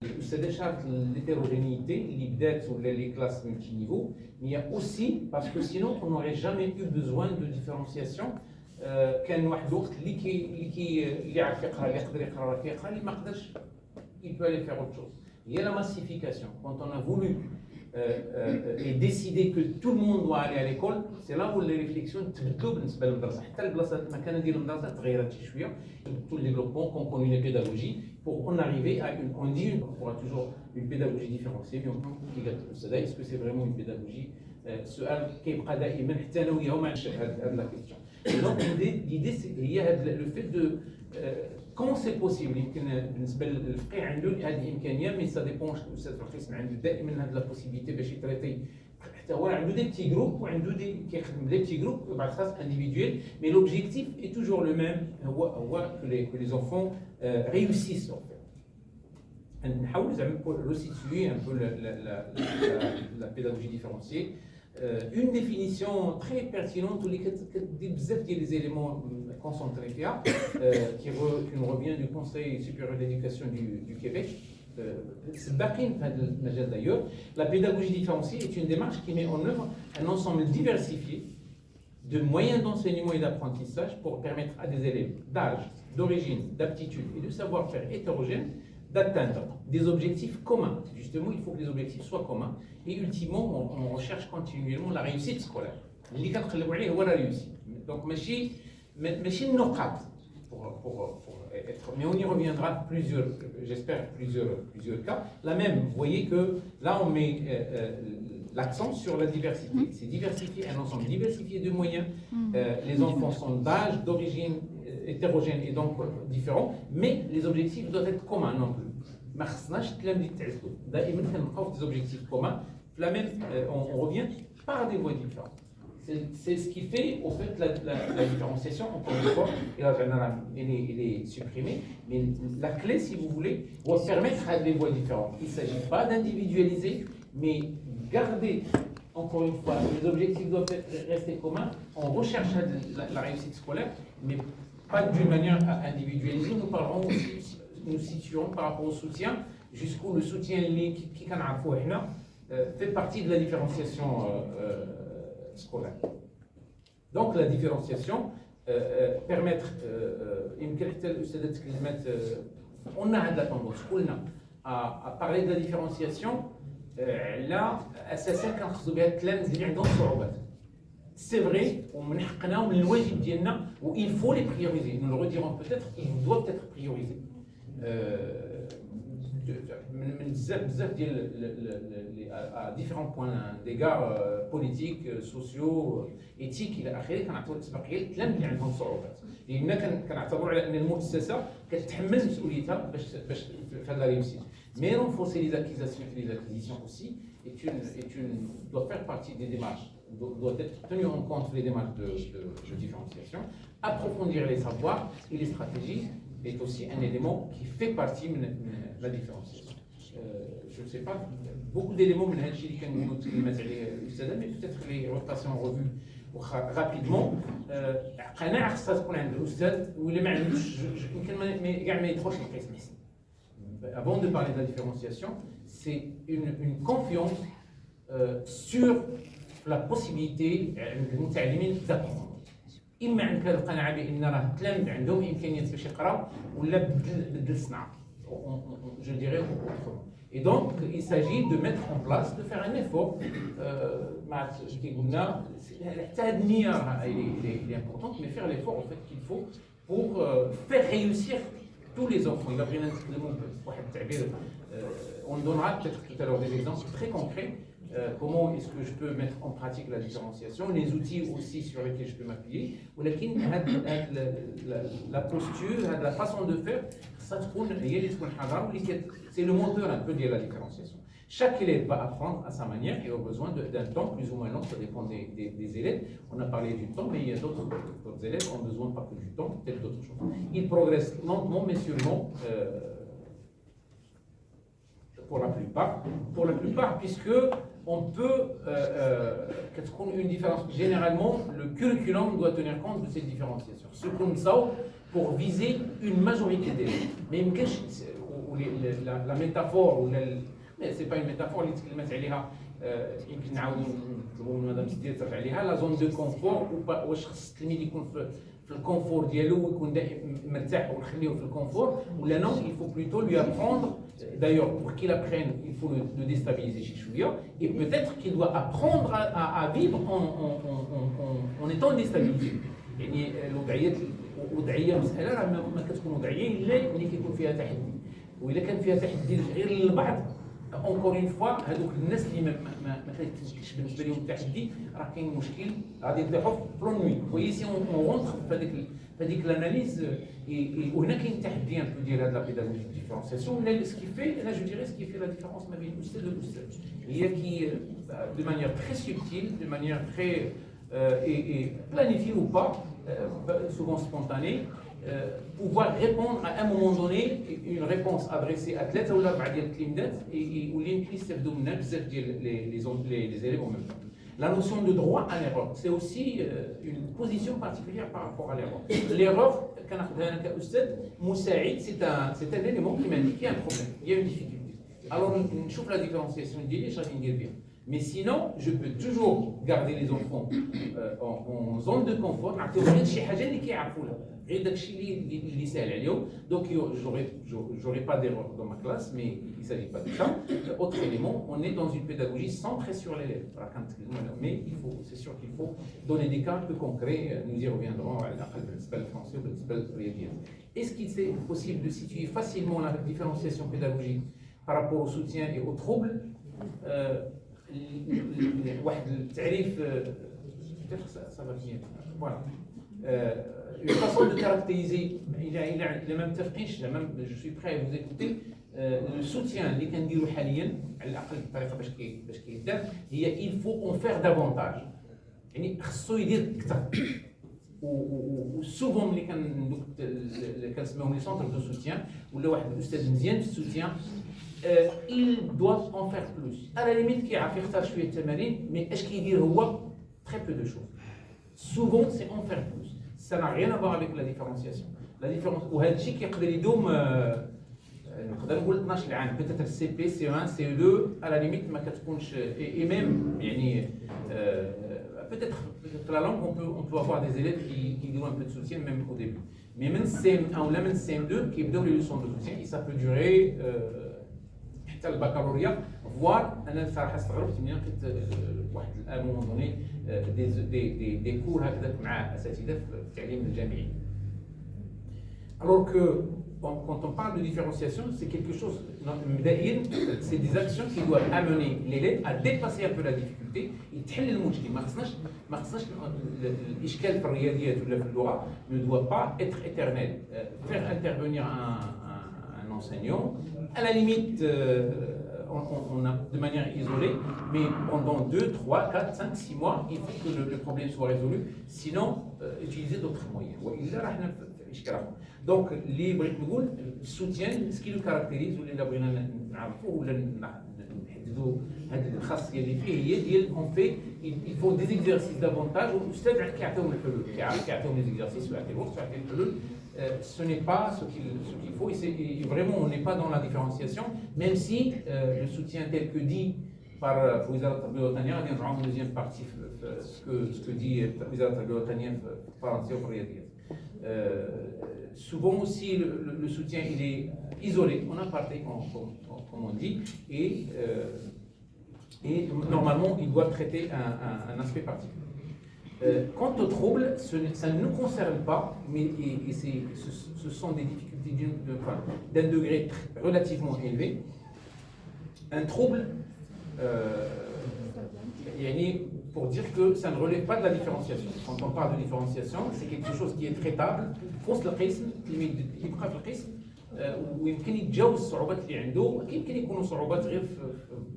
C'est déjà l'hétérogénéité, l'IBDET ou les classes multiniveaux, mais il y a aussi, parce que sinon on n'aurait jamais eu besoin de différenciation. كان واحد الوقت اللي يعرف يقرا اللي يقدر يقرا راه كيقرا اللي ما قدرش il peut aller faire autre chose. Il y a la massification. Quand on a voulu et décider que tout le monde doit aller à l'école, c'est là où les réflexions تبدلوا بالنسبه للمدرسه. حتى البلاصه المكان ديال المدرسه تغيرت شي شويه. Tout le développement qu'on connaît les pédagogies pour en arriver à une, on dit on pourra toujours une pédagogie différenciée, mais on peut est-ce que c'est vraiment une pédagogie سؤال كيبقى دائما حتى انا وياهم مع هذه لا كيستيون. Donc l'idée هي le fait de quand c'est possible يمكن بالنسبه للفقيه عنده هذه الامكانيه مي سا ديبون الاستاذ في القسم عنده دائما هذه لا بوسيبيتي باش يتريتي حتى هو عنده دي بتي جروب وعنده كيخدم دي بتي جروب بعض الخاص انديفيدويل مي لوبجيكتيف اي توجور لو ميم هو que les enfants réussissent en fait. نحاول زعما resituer un peu la pédagogie différenciée. Une définition très pertinente où il y a des éléments concentrés qui nous revient du Conseil supérieur d'éducation du Québec. D'ailleurs, la pédagogie différenciée est une démarche qui met en œuvre un ensemble diversifié de moyens d'enseignement et d'apprentissage pour permettre à des élèves d'âge, d'origine, d'aptitude et de savoir-faire hétérogènes d'atteindre des objectifs communs. Justement, il faut que les objectifs soient communs. Et ultimement, on recherche continuellement la réussite scolaire. اللي كنقلبوا عليه هو la réussite. Donc, ماشي النقاط pour être. Mais on y reviendra j'espère plusieurs cas. Là même, vous voyez que là on met l'accent sur la diversité. C'est diversifier un ensemble diversifié de moyens. Les enfants sont d'âge, d'origine hétérogènes et donc différents, mais les objectifs doivent être communs non plus. ما خصناش الكلام اللي تعزلوا دائما كنبقاو في des objectifs communs. La même, on revient par des voies différentes. C'est ce qui fait au fait la différenciation, encore une fois, et là elle est supprimée, mais la clé, si vous voulez, doit permettre à des voies différentes. Il ne s'agit pas d'individualiser, mais garder, encore une fois, les objectifs doivent rester communs. On recherche la réussite scolaire, mais pas d'une manière individualisée. Nous situerons par rapport au soutien, jusqu'où le soutien qui fait partie de la différenciation scolaire. Donc la différenciation permettre on a de la tendance à parler de la différenciation là اساسا كنخصو بها التلاميذ اللي عندهم صعوبات. C'est vrai, ومن حقنا ومن الواجب ديالنا و il faut les prioriser. Nous le redirons peut-être, ils doivent être priorisés. من بزاف ديال à différents points d'égards politiques, sociaux, éthiques الى اخره كنعطيو الاسبقيه للتلاميذ اللي عندهم صعوبات. لان كنعتبروا على ان المؤسسه كتحمل مسؤوليتها باش في هذا الريوسيت. Mais renforcer les acquisitions aussi doit faire partie des démarches, doit être tenu en compte les démarches de différenciation. Approfondir les savoirs et les stratégies est aussi un élément qui fait partie de la différenciation. Je ne sais pas, beaucoup d'éléments mais peut-être les repasser en revue rapidement. قناعة خصها تكون عند الأستاذ واللي ما عندوش يمكن كاع ما يدخلش القسم. Avant de parler de la différenciation, c'est une confiance sur la possibilité للمتعلمين d'apprendre. إما عندك هذه القناعة بأن راه التلاميذ عندهم إمكانيات باش يقراو ولا بدل الصنعة. Je dirais autrement. Et donc, il s'agit de mettre en place, de faire un effort. Elle est importante, mais faire l'effort en fait qu'il faut pour faire réussir tous les enfants. On donnera peut-être tout à l'heure des exemples très concrets. Comment est-ce que je peux mettre en pratique la différenciation, les outils aussi sur lesquels je peux m'appuyer. La posture, la façon de faire, c'est le moteur un peu de la différenciation. Chaque élève va apprendre à sa manière et au besoin d'un temps plus ou moins long, ça dépend des élèves. On a parlé du temps, mais il y a d'autres élèves qui ont besoin pas que du temps, peut-être d'autres choses. Ils progressent lentement mais sûrement. Pour la plupart, puisque on peut une différence. Généralement, le curriculum doit tenir compte de cette différenciation. Ce qu'on sait pour viser une majorité d'élèves. Mais la métaphore ou mais c'est pas une métaphore اللي تكلمت عليها يمكن نعاودوا نطلبوا من مدام سدير ترجع عليها لا زون دو كونفور واش خص التلميذ يكون في الكونفور ديالو ويكون دائما مرتاح ونخليه في الكونفور ولا non il faut plutôt lui apprendre d'ailleurs pour qu'il apprenne il faut le déstabiliser شي شويه et peut-être qu'il doit apprendre à vivre en étant déstabilisé يعني الوضعيه مساله راه ما كتكون وضعيه الا ملي كيكون فيها تحدي واذا كان فيها تحدي غير للبعض اونكور اون فوا هذوك الناس اللي ما كيتمشكلش بالنسبه لهم التحدي راه كاين مشكل غادي يطيحوا في بلون نوي سي اون رونتر في هذيك الاناليز وهنا كاين تحدي ان بو ديال هذه لا بيداغوجي ديفيرونسياسيون ولا سكي في انا جو ديري سكي في لا ديفيرونس ما بين الاستاذ والاستاذ هي كي دو مانيير تري سوبتيل دو مانيير تري et planifié ou pas, souvent spontané, pouvoir répondre à un moment donné une réponse adressée à ثلاثة ولا أربعة ديال الكلمات واللي يمكن يستافدوا منها بزاف ديال les élèves en même temps. La notion de droit à l'erreur, c'est aussi une position particulière par rapport à l'erreur. L'erreur, كناخذها أنا كأستاذ مساعد, c'est un élément qui m'indique qu'il y a un problème, il y a une difficulté. Alors نشوف la différenciation ديالي اش غادي ندير بها. Mais sinon, je peux toujours garder les enfants en zone de confort. نعطيهم غير شي حاجة اللي كيعرفوها. غير داكشي اللي ساهل عليهم. Donc j'aurai pas d'erreur dans ma classe, mais il ne s'agit pas de ça. Autre élément, on est dans une pédagogie centrée sur l'élève. Mais c'est sûr qu'il faut donner des cas un peu concrets. Nous y reviendrons à l'aqal بالنسبة للفرنسي وبالنسبة للرياضيات. Est-ce qu'il est possible de situer facilement la différenciation pédagogique par rapport au soutien et aux troubles? واحد التعريف ça va venir. Voilà. Une façon de caractériser, il a même متفقينش, je suis prêt à vous écouter. Le soutien اللي كنديرو حاليا على الاقل الطريقه باش كيدار هي il faut en faire davantage. يعني خصو يدير اكثر. وسوفون ملي كنسميوهم لي سونتر دو سوتيان ولا واحد الاستاذ مزيان في السوتيان ils doivent en faire plus. À la limite, كيعرف يختار شوية التمارين, mais اش كيدير هو très peu de choses. Souvent, c'est en faire plus. Ça n'a rien à voir avec la différenciation. La différence, وهذا الشيء كيقدر يدوم نقدر نقول 12 عام, peut-être CP, C1, CE2, à la limite ما كتكونش et même يعني peut-être في la langue on peut avoir des élèves qui donnent un peu de soutien même au début. Mais même CM1 ou même CM2 كيبداو les leçons de soutien et ça peut durer حتى البكالوريا فوار. انا صراحه استغربت ملي لقيت واحد الامون دوني دي كور هكذا مع اساتذه في التعليم الجامعي. Alors que quand on parle de différenciation, c'est quelque chose, c'est des actions qui doivent amener l'élève à dépasser un peu la difficulté et تحل المشكل. ما خصناش الاشكال في الرياضيات ولا في اللغه ne doit pas être éternel. Faire intervenir un enseignant, à la limite, on a de manière isolée, mais pendant 2, 3, 4, 5, 6 mois, il faut que le problème soit résolu, sinon utiliser d'autres moyens. Donc, le soutien, ce qui le caractérise, on fait, il faut des exercices davantage, ce n'est pas ce qu'il faut, et vraiment on n'est pas dans la différenciation, même si le soutien tel que dit par Fouizat Al-Tarbiya غادي نرجعوا في deuxième partie ce que dit Fouizat Al-Tarbiya في الفرنسية وفي الرياضيات. Souvent aussi le soutien il est isolé, en aparté comme on dit, et normalement il doit traiter un aspect particulier. Quant aux troubles, ça ne nous concerne pas, mais ce sont des difficultés d'un degré relativement élevé. Un trouble, pour dire que ça ne relève pas de la différenciation. Quand on parle de différenciation, c'est quelque chose qui est traitable. فوسط القسم يبقى في القسم ويمكن يتجاوز الصعوبات اللي عنده. يمكن يكونوا صعوبات غير في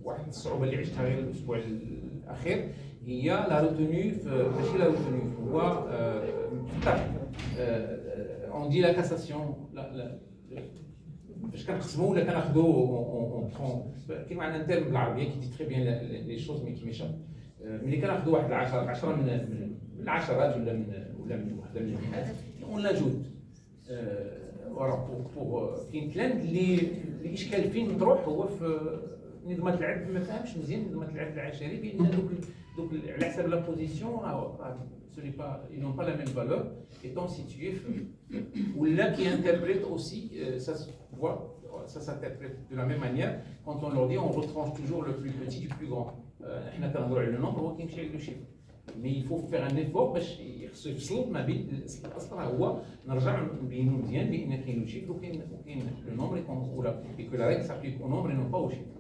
واحد الصعوبه اللي عشتها غير الاسبوع الاخير هي لا روتوني ماشي لا روتوني هو الطرح. اون دي لا كاساسيون باش كنقسموا ولا كناخذوا اون برون كاين معنا ان تيرم بالعربيه كي دي تري بيان لي شوز مي كي ميشاب ملي كناخذوا واحد 10 من العشرات ولا من وحده من الجهات اون لاجوت كاين ثلاث اللي الاشكال فين تروح هو في نظام العد ما فهمش مزيان نظام العد العشري بان دوك على حساب لا بوزيسيون ce n'est pas, ils n'ont pas la même valeur étant situés ou là qui interprète aussi ça se voit ça s'interprète de la même manière quand on leur dit on retranche toujours le plus petit du plus grand احنا كنهضروا على le nombre هو كيمشي على le chiffre mais il faut faire un effort باش يخصو يفصل ما بين الاصل هو نرجع نبينوا مزيان بان كاين لو شيفر وكاين لو نومبر ولا que la règle s'applique au nombre et non pas au chiffre.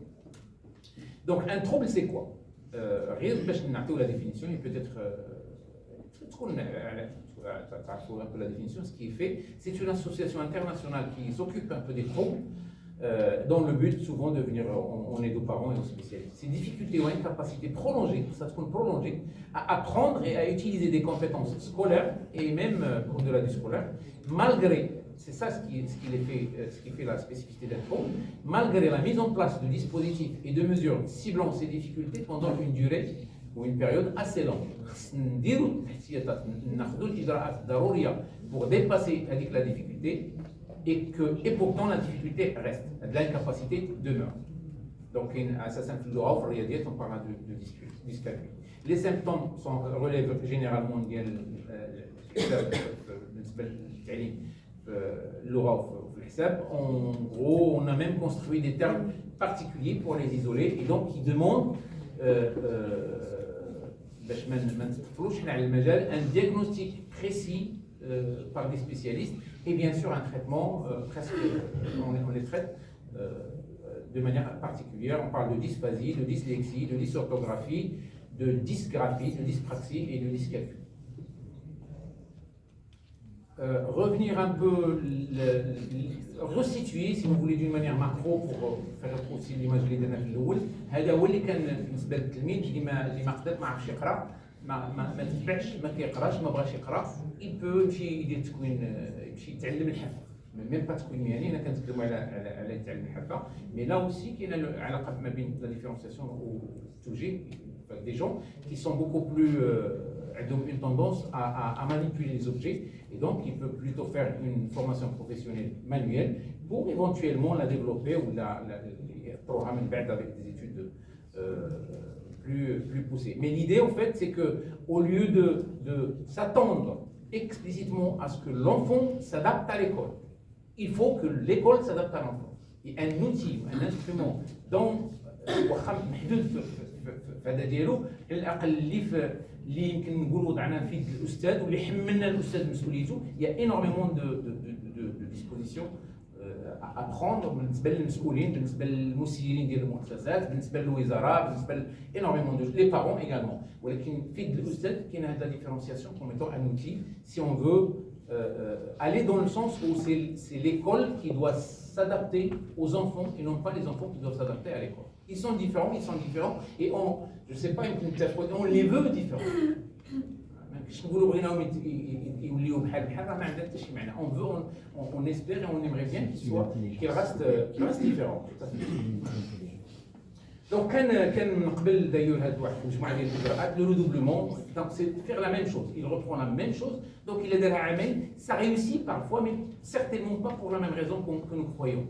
Donc un trouble c'est quoi غير باش نعطيو la définition et peut-être تكون تعرفوا un peu la définition ce qui est fait c'est une association internationale qui s'occupe un peu des troubles dans le but souvent de venir en aide aux parents et aux spécialistes. Ces difficultés ou incapacités prolongées, ça se compte prolongées, à apprendre et à utiliser des compétences scolaires et même au-delà du scolaire, malgré, c'est ça ce qui fait la spécificité d'un trouble, malgré la mise en place de dispositifs et de mesures ciblant ces difficultés pendant une durée ou une période assez longue. Pour dépasser la difficulté et pourtant la difficulté reste, l'incapacité demeure. Donc, on parle de dyscalculie. Les symptômes relèvent généralement en gros, on a même construit des termes particuliers pour les isoler et donc qui demandent un diagnostic précis par des spécialistes et bien sûr un traitement presque, on les traite de manière particulière. On parle de dysphasie, de dyslexie, de dysorthographie, de dysgraphie, de dyspraxie et de dyscalculie. Revenir un peu, resituer si vous voulez d'une manière macro pour faire aussi l'image اللي درنا في الاول. هذا هو اللي كان بالنسبه للتلميذ اللي ما قدر ما عرفش يقرا ما تبعش ما كيقراش ما بغاش يقرا يبو يمشي يدير تكوين يمشي يتعلم الحرفه ميم با تكوين مهني. هنا كنتكلموا على يتعلم الحرفه مي لا اوسي كاين العلاقه ما بين لا ديفيرونسياسيون والتوجيه des gens qui sont beaucoup plus une tendance à manipuler les objets et donc il peut plutôt faire une formation professionnelle manuelle pour éventuellement la développer ou la programmer avec des études plus poussées. Mais l'idée en fait c'est que au lieu de s'attendre explicitement à ce que l'enfant s'adapte à l'école, il faut que l'école s'adapte à l'enfant. Et un outil, un instrument dont فهذا ديالو على الاقل اللي يمكن نقولوا وضعنا في يد الاستاذ واللي حملنا الاستاذ مسؤوليته. يا انورمون دو ديسبوزيسيون ابخوندر بالنسبه للمسؤولين بالنسبه للمسيرين ديال المؤسسات بالنسبه للوزاره بالنسبه انورمون دو لي بارون ايغالمون. ولكن في يد الاستاذ كاين هذا ديفيرونسياسيون كوم étant un outil si on veut aller dans le sens où c'est l'école qui doit s'adapter aux enfants et non pas les enfants qui doivent s'adapter à l'école. Ils sont différents et je ne sais pas, on les veut différents. On espère et on aimerait bien qu'ils restent différents. Donc, quand من قبل داير هاد واحد المجموعه ديال الاجراءات le redoublement, donc c'est faire la même chose. Il reprend la même chose, donc il a دارها عامين, ça réussit parfois, mais certainement pas pour la même raison que nous croyons.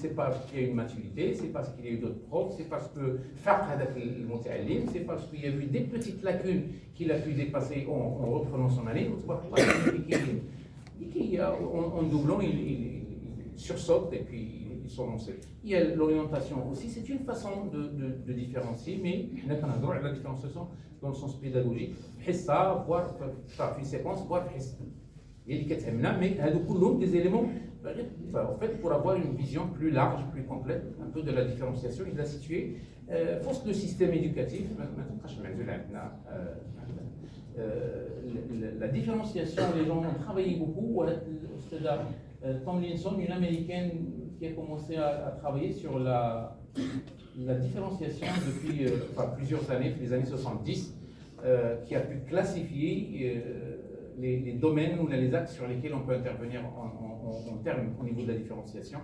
C'est parce qu'il y a une maturité, c'est parce qu'il y a eu d'autres profs, c'est parce que c'est parce qu'il y a eu des petites lacunes qu'il a pu dépasser en reprenant son année. Et en doublant, il sursaute et puis il sort en série. Il y a l'orientation aussi, c'est une façon de différencier, mais on a droit à la différenciation dans le sens pédagogique. Ça, voir une séquence, voir mais des éléments. En fait, pour avoir une vision plus large, plus complète, un peu de la différenciation, il a situé le système éducatif. La différenciation, les gens ont travaillé beaucoup. Tomlinson, une américaine qui a commencé à travailler sur la différenciation depuis plusieurs années, les années 70, qui a pu classifier les domaines ou les axes sur lesquels on peut intervenir en termes au niveau de la différenciation.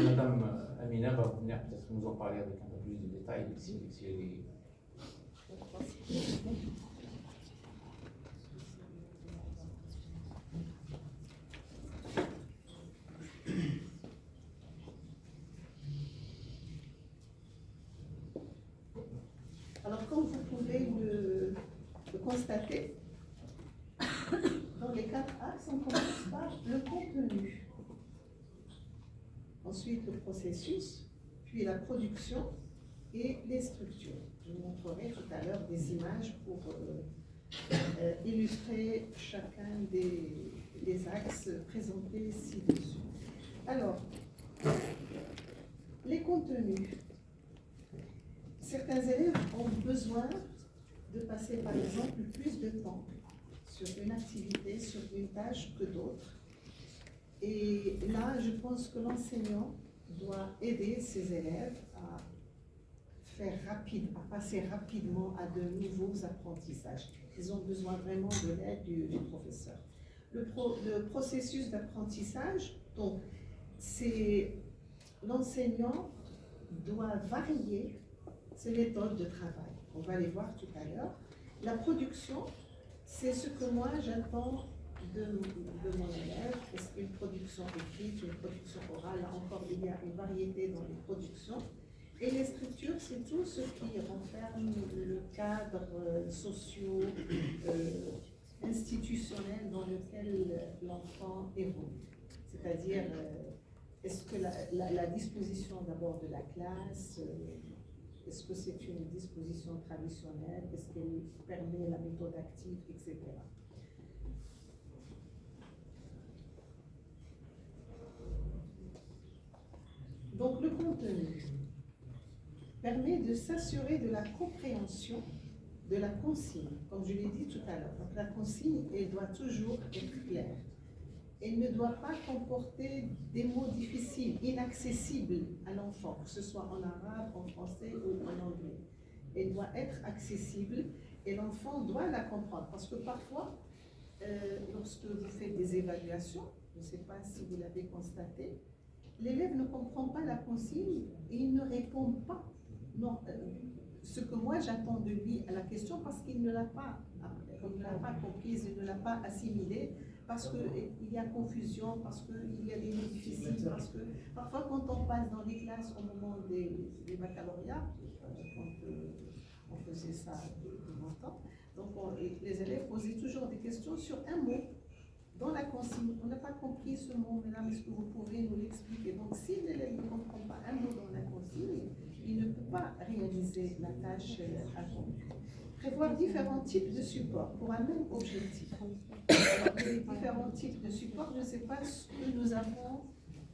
Madame Amina va venir peut-être nous en parler avec un peu plus de détails si elle est... Alors, comme vous pouvez le constater, dans les 4 axes, on commence par le contenu. Ensuite, le processus, puis la production et les structures. Je vous montrerai tout à l'heure des images pour illustrer chacun des axes présentés ci-dessus. Alors, les contenus. Certains élèves ont besoin de passer, par exemple, plus de temps sur une activité, sur une tâche que d'autres. Et là, je pense que l'enseignant doit aider ses élèves à passer rapidement à de nouveaux apprentissages. Ils ont besoin vraiment de l'aide du professeur. Le processus d'apprentissage, donc, c'est l'enseignant doit varier ses méthodes de travail. On va les voir tout à l'heure. La production, c'est ce que moi j'attends de mon élève. Est-ce une production écrite, une production orale? Là encore, il y a une variété dans les productions. Et les structures, c'est tout ce qui renferme le cadre socio-institutionnel dans lequel l'enfant évolue. C'est-à-dire, est-ce que la disposition d'abord de la classe, est-ce que c'est une disposition traditionnelle? Est-ce qu'elle permet la méthode active, etc. Donc le contenu permet de s'assurer de la compréhension de la consigne, comme je l'ai dit tout à l'heure. Donc la consigne, elle doit toujours être claire. Elle ne doit pas comporter des mots difficiles, inaccessibles à l'enfant, que ce soit en arabe, en français ou en anglais. Elle doit être accessible et l'enfant doit la comprendre. Parce que parfois, lorsque vous faites des évaluations, je ne sais pas si vous l'avez constaté, l'élève ne comprend pas la consigne et il ne répond pas ce que moi j'attends de lui à la question parce qu'il ne l'a pas comprise, il ne l'a pas assimilée. Parce qu'il y a confusion, parce qu'il y a des mots difficiles, parce que parfois quand on passe dans les classes au moment des baccalauréats, quand on faisait ça de longtemps, donc les élèves posaient toujours des questions sur un mot dans la consigne. On n'a pas compris ce mot, mesdames, est-ce que vous pouvez nous l'expliquer? Donc si l'élève ne comprend pas un mot dans la consigne, il ne peut pas réaliser la tâche attendue. Prévoir différents types de supports pour un même objectif. Alors, les différents types de supports, je ne sais pas ce que nous avons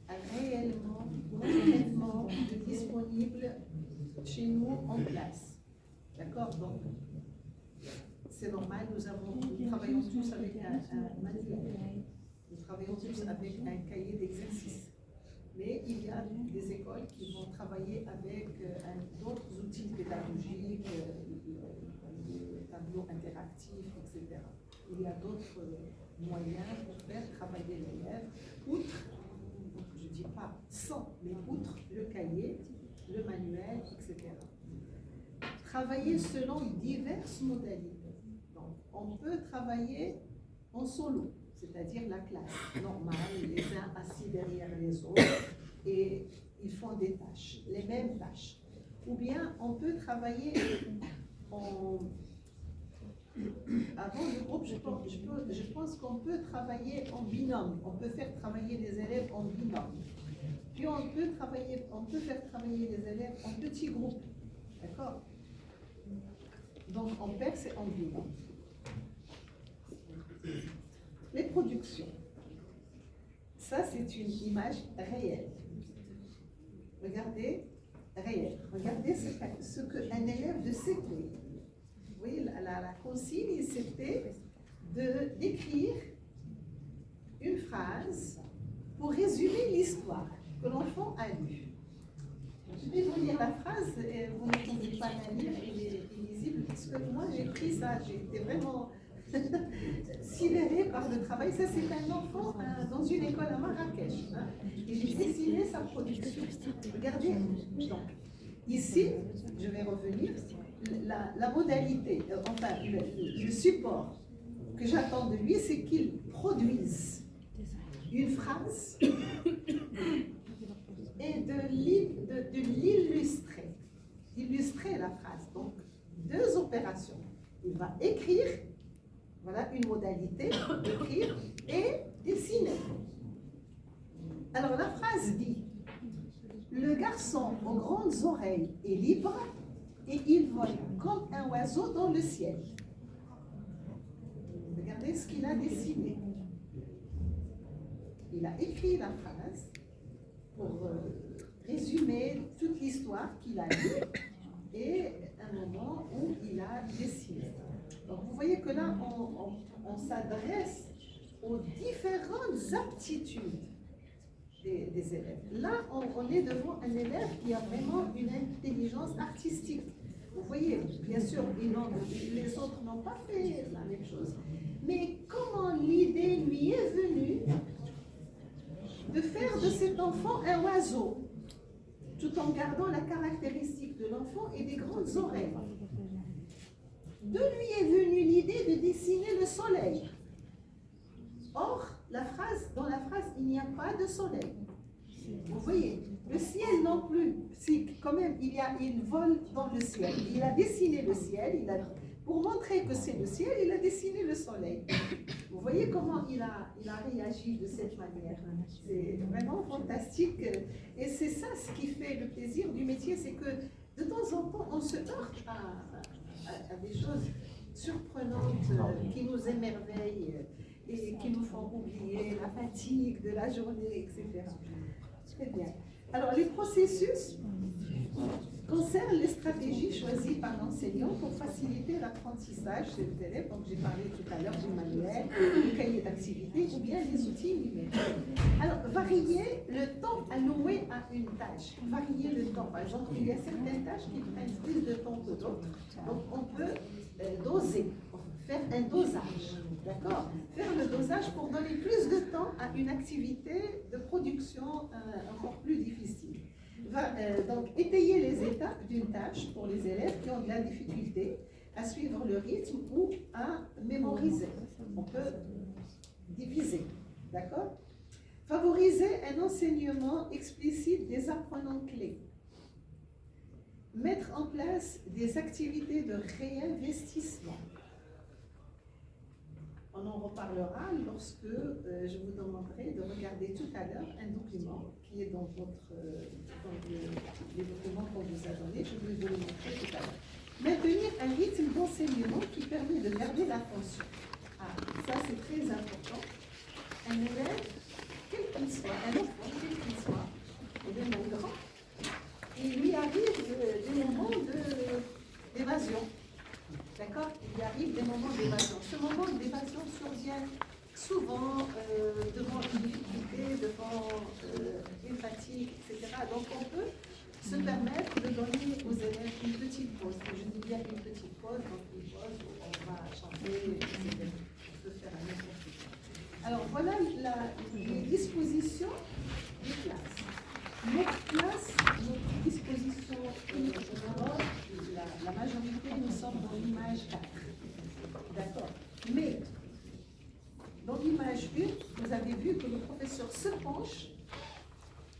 réellement, concrètement disponible chez nous en classe. D'accord? Donc, c'est normal, nous travaillons tous avec un manuel. Nous travaillons tous avec un cahier d'exercice. Mais il y a des écoles qui vont travailler avec d'autres outils pédagogiques, des tableaux interactifs, etc. Il y a d'autres moyens pour faire travailler l'élève, outre, je ne dis pas sans, mais outre le cahier, le manuel, etc. Travailler selon diverses modalités. Donc, on peut travailler en solo, c'est-à-dire la classe normale, les uns assis derrière les autres, et ils font des tâches, les mêmes tâches. Ou bien on peut travailler avant le groupe, je pense qu'on peut travailler en binôme, on peut faire travailler les élèves en binôme. Puis on peut faire travailler les élèves en petits groupes, d'accord? Donc en perse et en binôme. Les productions. Ça, c'est une image réelle. Regardez, réelle. Regardez ce qu'un élève de CP. Vous voyez, la consigne, c'était d'écrire une phrase pour résumer l'histoire que l'enfant a lue. Je vais vous lire la phrase, et vous ne pouvez pas la lire, elle est illisible, parce que moi j'ai pris ça, j'ai été vraiment sidérée par le travail. Ça, c'est un enfant dans une école à Marrakech. Et j'ai dessiné sa production. Regardez, donc, ici, je vais revenir, la modalité, enfin, le support que j'attends de lui, c'est qu'il produise une phrase et de l'illustrer, d'illustrer la phrase. Donc, il va écrire, voilà une modalité, écrire et dessiner. Alors la phrase dit, le garçon aux grandes oreilles est libre et il vole comme un oiseau dans le ciel. Regardez ce qu'il a dessiné. Il a écrit la phrase pour résumer toute l'histoire qu'il a lue et un moment où il a dessiné. Donc vous voyez que là, on s'adresse aux différentes aptitudes des élèves. Là, on est devant un élève qui a vraiment une intelligence artistique. Vous voyez, bien sûr, les autres n'ont pas fait la même chose. Mais comment l'idée lui est venue de faire de cet enfant un oiseau, tout en gardant la caractéristique de l'enfant et des grandes oreilles. D'où lui est venue l'idée de dessiner le soleil. Or, dans la phrase, il n'y a pas de soleil. Vous voyez, le ciel non plus. Si quand même, il vole dans le ciel. Il a dessiné le ciel, pour montrer que c'est le ciel, il a dessiné le soleil. Vous voyez comment il a réagi de cette manière. C'est vraiment fantastique. Et c'est ça ce qui fait le plaisir du métier, c'est que de temps en temps, on se heurte à des choses surprenantes qui nous émerveillent et qui nous font oublier la fatigue de la journée, etc. Très bien. Alors, les processus concernent les stratégies choisies par l'enseignant pour faciliter l'apprentissage des élèves. Donc, j'ai parlé tout à l'heure du manuel, du cahier d'activité ou bien les outils numériques. Alors, varier le temps alloué à une tâche. Varier le temps. Par exemple, il y a certaines tâches qui prennent plus de temps que d'autres. Donc, on peut doser, faire un dosage. D'accord? Faire le dosage pour donner plus de temps à une activité de production encore plus difficile. Donc, étayer les étapes d'une tâche pour les élèves qui ont de la difficulté à suivre le rythme ou à mémoriser. On peut diviser. D'accord? Favoriser un enseignement explicite des apprenants clés. Mettre en place des activités de réinvestissement. On en reparlera lorsque je vous demanderai de regarder tout à l'heure un document qui est dans les documents qu'on vous a donnés. Je vais vous le montrer tout à l'heure. Maintenir un rythme d'enseignement qui permet de garder l'attention. Ah, ça c'est très important. Un élève, quel qu'il soit, un enfant, quel qu'il soit, ou même un grand, il lui arrive des moments d'évasion. D'accord? Il arrive des moments d'évasion. Ce moment d'évasion survient souvent devant une difficulté, devant une fatigue, etc. Donc on peut se permettre de donner aux élèves une petite pause. Je dis bien une petite pause, donc une pause où on va chanter, etc. On peut faire un exercice. Alors voilà les dispositions des classes. Notre classe, notre disposition la majorité, nous sommes dans l'image 4. D'accord? Mais, dans l'image 1, vous avez vu que le professeur se penche,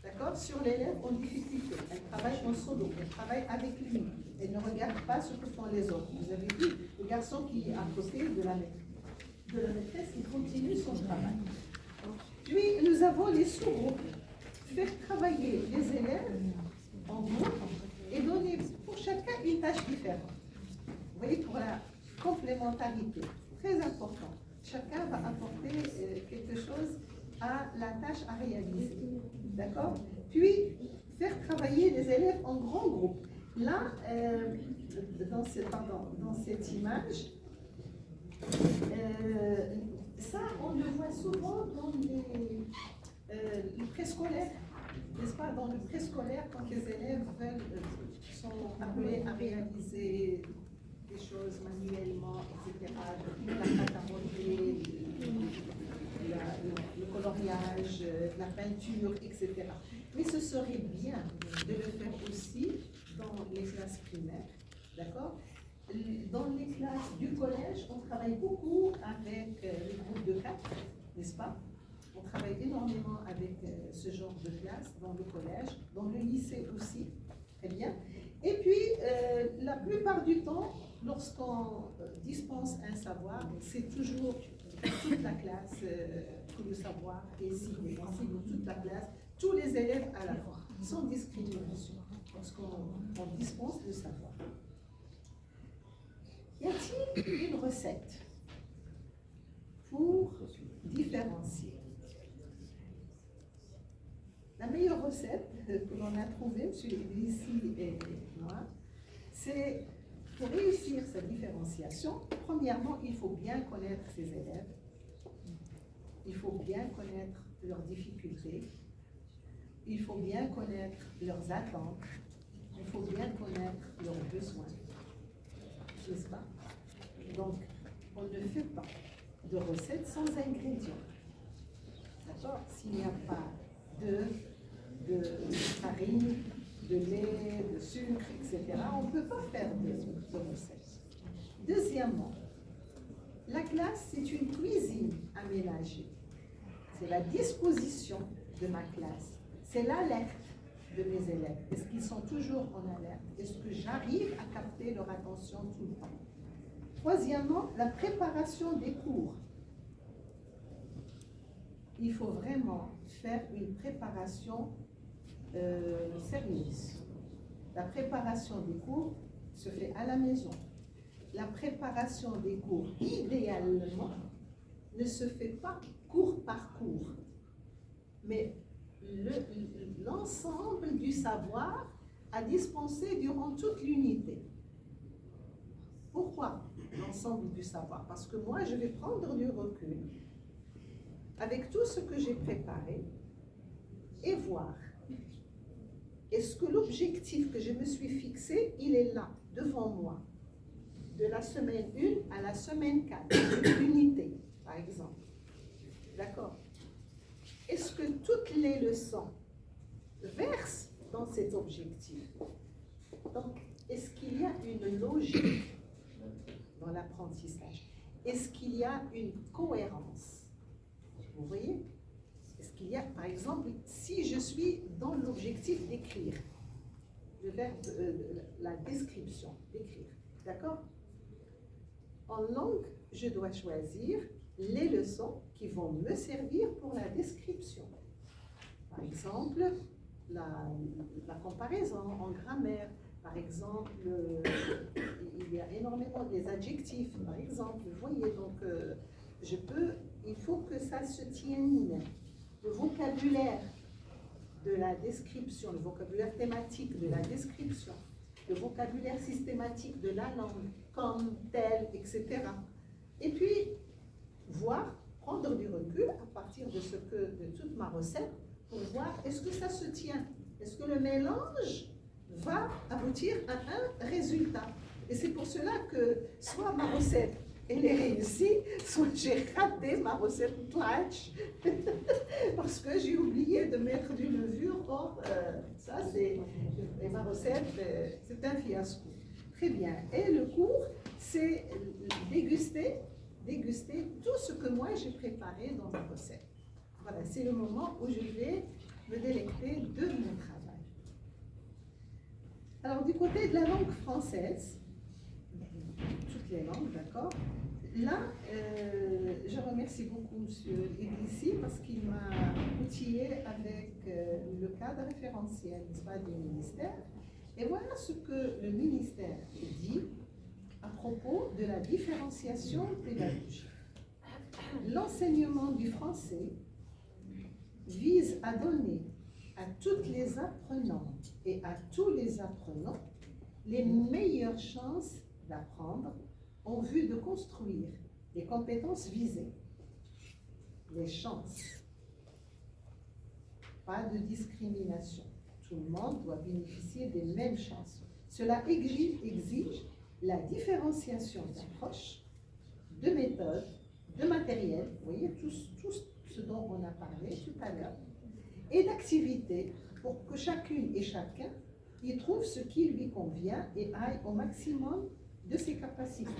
d'accord, sur l'élève en difficulté. Elle travaille en solo, elle travaille avec lui. Elle ne regarde pas ce que font les autres. Vous avez vu le garçon qui est à côté de la maîtresse, il continue son travail. Puis, nous avons les sous-groupes. Faire travailler les élèves en groupe et donner pour chacun une tâche différente. Vous voyez, pour la complémentarité, très important. Chacun va apporter quelque chose à la tâche à réaliser. D'accord? Puis, faire travailler les élèves en grands groupes. Là, dans cette image, ça, on le voit souvent dans les préscolaires, n'est-ce pas? Dans le préscolaire, quand les élèves sont appelés à réaliser des choses manuellement, etc., la pâte à modeler, le coloriage, la peinture, etc. Mais ce serait bien de le faire aussi dans les classes primaires, d'accord? Dans les classes du collège, on travaille beaucoup avec les groupes de 4, n'est-ce pas? On travaille énormément avec ce genre de classe dans le collège, dans le lycée aussi, très bien. Et puis, la plupart du temps, lorsqu'on dispense un savoir, c'est toujours toute la classe que le savoir est ciblé, toute la classe, tous les élèves à la fois, sans discrimination, lorsqu'on dispense le savoir. Y a-t-il une recette pour différencier? La meilleure recette que l'on a trouvée, M. Idrissi et moi, c'est pour réussir cette différenciation, premièrement, il faut bien connaître ses élèves, il faut bien connaître leurs difficultés, il faut bien connaître leurs attentes, il faut bien connaître leurs besoins, n'est-ce pas? Donc, on ne fait pas de recette sans ingrédients. D'accord? S'il n'y a pas de farine, de lait, de sucre, etc., on ne peut pas faire de recettes. Deuxièmement, la classe, c'est une cuisine aménagée. C'est la disposition de ma classe. C'est l'alerte de mes élèves. Est-ce qu'ils sont toujours en alerte? Est-ce que j'arrive à capter leur attention tout le temps? Troisièmement, la préparation des cours. Il faut vraiment faire une préparation sérieuse. La préparation des cours se fait à la maison. La préparation des cours, idéalement, ne se fait pas cours par cours, mais l'ensemble du savoir à dispenser durant toute l'unité. Pourquoi l'ensemble du savoir? Parce que moi, je vais prendre du recul avec tout ce que j'ai préparé et voir est-ce que l'objectif que je me suis fixé, il est là, devant moi, de la semaine 1 à la semaine 4, l'unité, par exemple. D'accord? Est-ce que toutes les leçons versent dans cet objectif? Donc, est-ce qu'il y a une logique dans l'apprentissage? Est-ce qu'il y a une cohérence? Vous voyez? Est-ce qu'il y a, par exemple, si je suis dans l'objectif d'écrire, le verbe, la description, d'écrire, d'accord? En langue, je dois choisir les leçons qui vont me servir pour la description. Par exemple, la comparaison en grammaire. Par exemple, il y a énormément des adjectifs, par exemple. Vous voyez, donc, il faut que ça se tienne. Le vocabulaire de la description, le vocabulaire thématique de la description, le vocabulaire systématique de la langue, comme, tel, etc. Et puis, prendre du recul à partir de toute ma recette pour voir est-ce que ça se tient, est-ce que le mélange va aboutir à un résultat. Et c'est pour cela que soit ma recette elle est réussie, soit j'ai raté ma recette clutch parce que j'ai oublié de mettre du levure. Or, ça c'est ma recette, c'est un fiasco. Très bien. Et le cours, c'est déguster tout ce que moi j'ai préparé dans ma recette. Voilà, c'est le moment où je vais me délecter de mon travail. Alors, du côté de la langue française, toutes les langues, d'accord? Là, je remercie beaucoup M. Idrissi parce qu'il m'a outillé avec le cadre référentiel, n'est-ce pas, du ministère. Et voilà ce que le ministère dit à propos de la différenciation pédagogique. L'enseignement du français vise à donner à toutes les apprenantes et à tous les apprenants les meilleures chances d'apprendre en vue de construire les compétences visées. Les chances. Pas de discrimination. Tout le monde doit bénéficier des mêmes chances. Cela exige la différenciation d'approches, de méthodes, de matériel, vous voyez, tout ce dont on a parlé tout à l'heure, et d'activités pour que chacune et chacun y trouve ce qui lui convient et aille au maximum de ses capacités.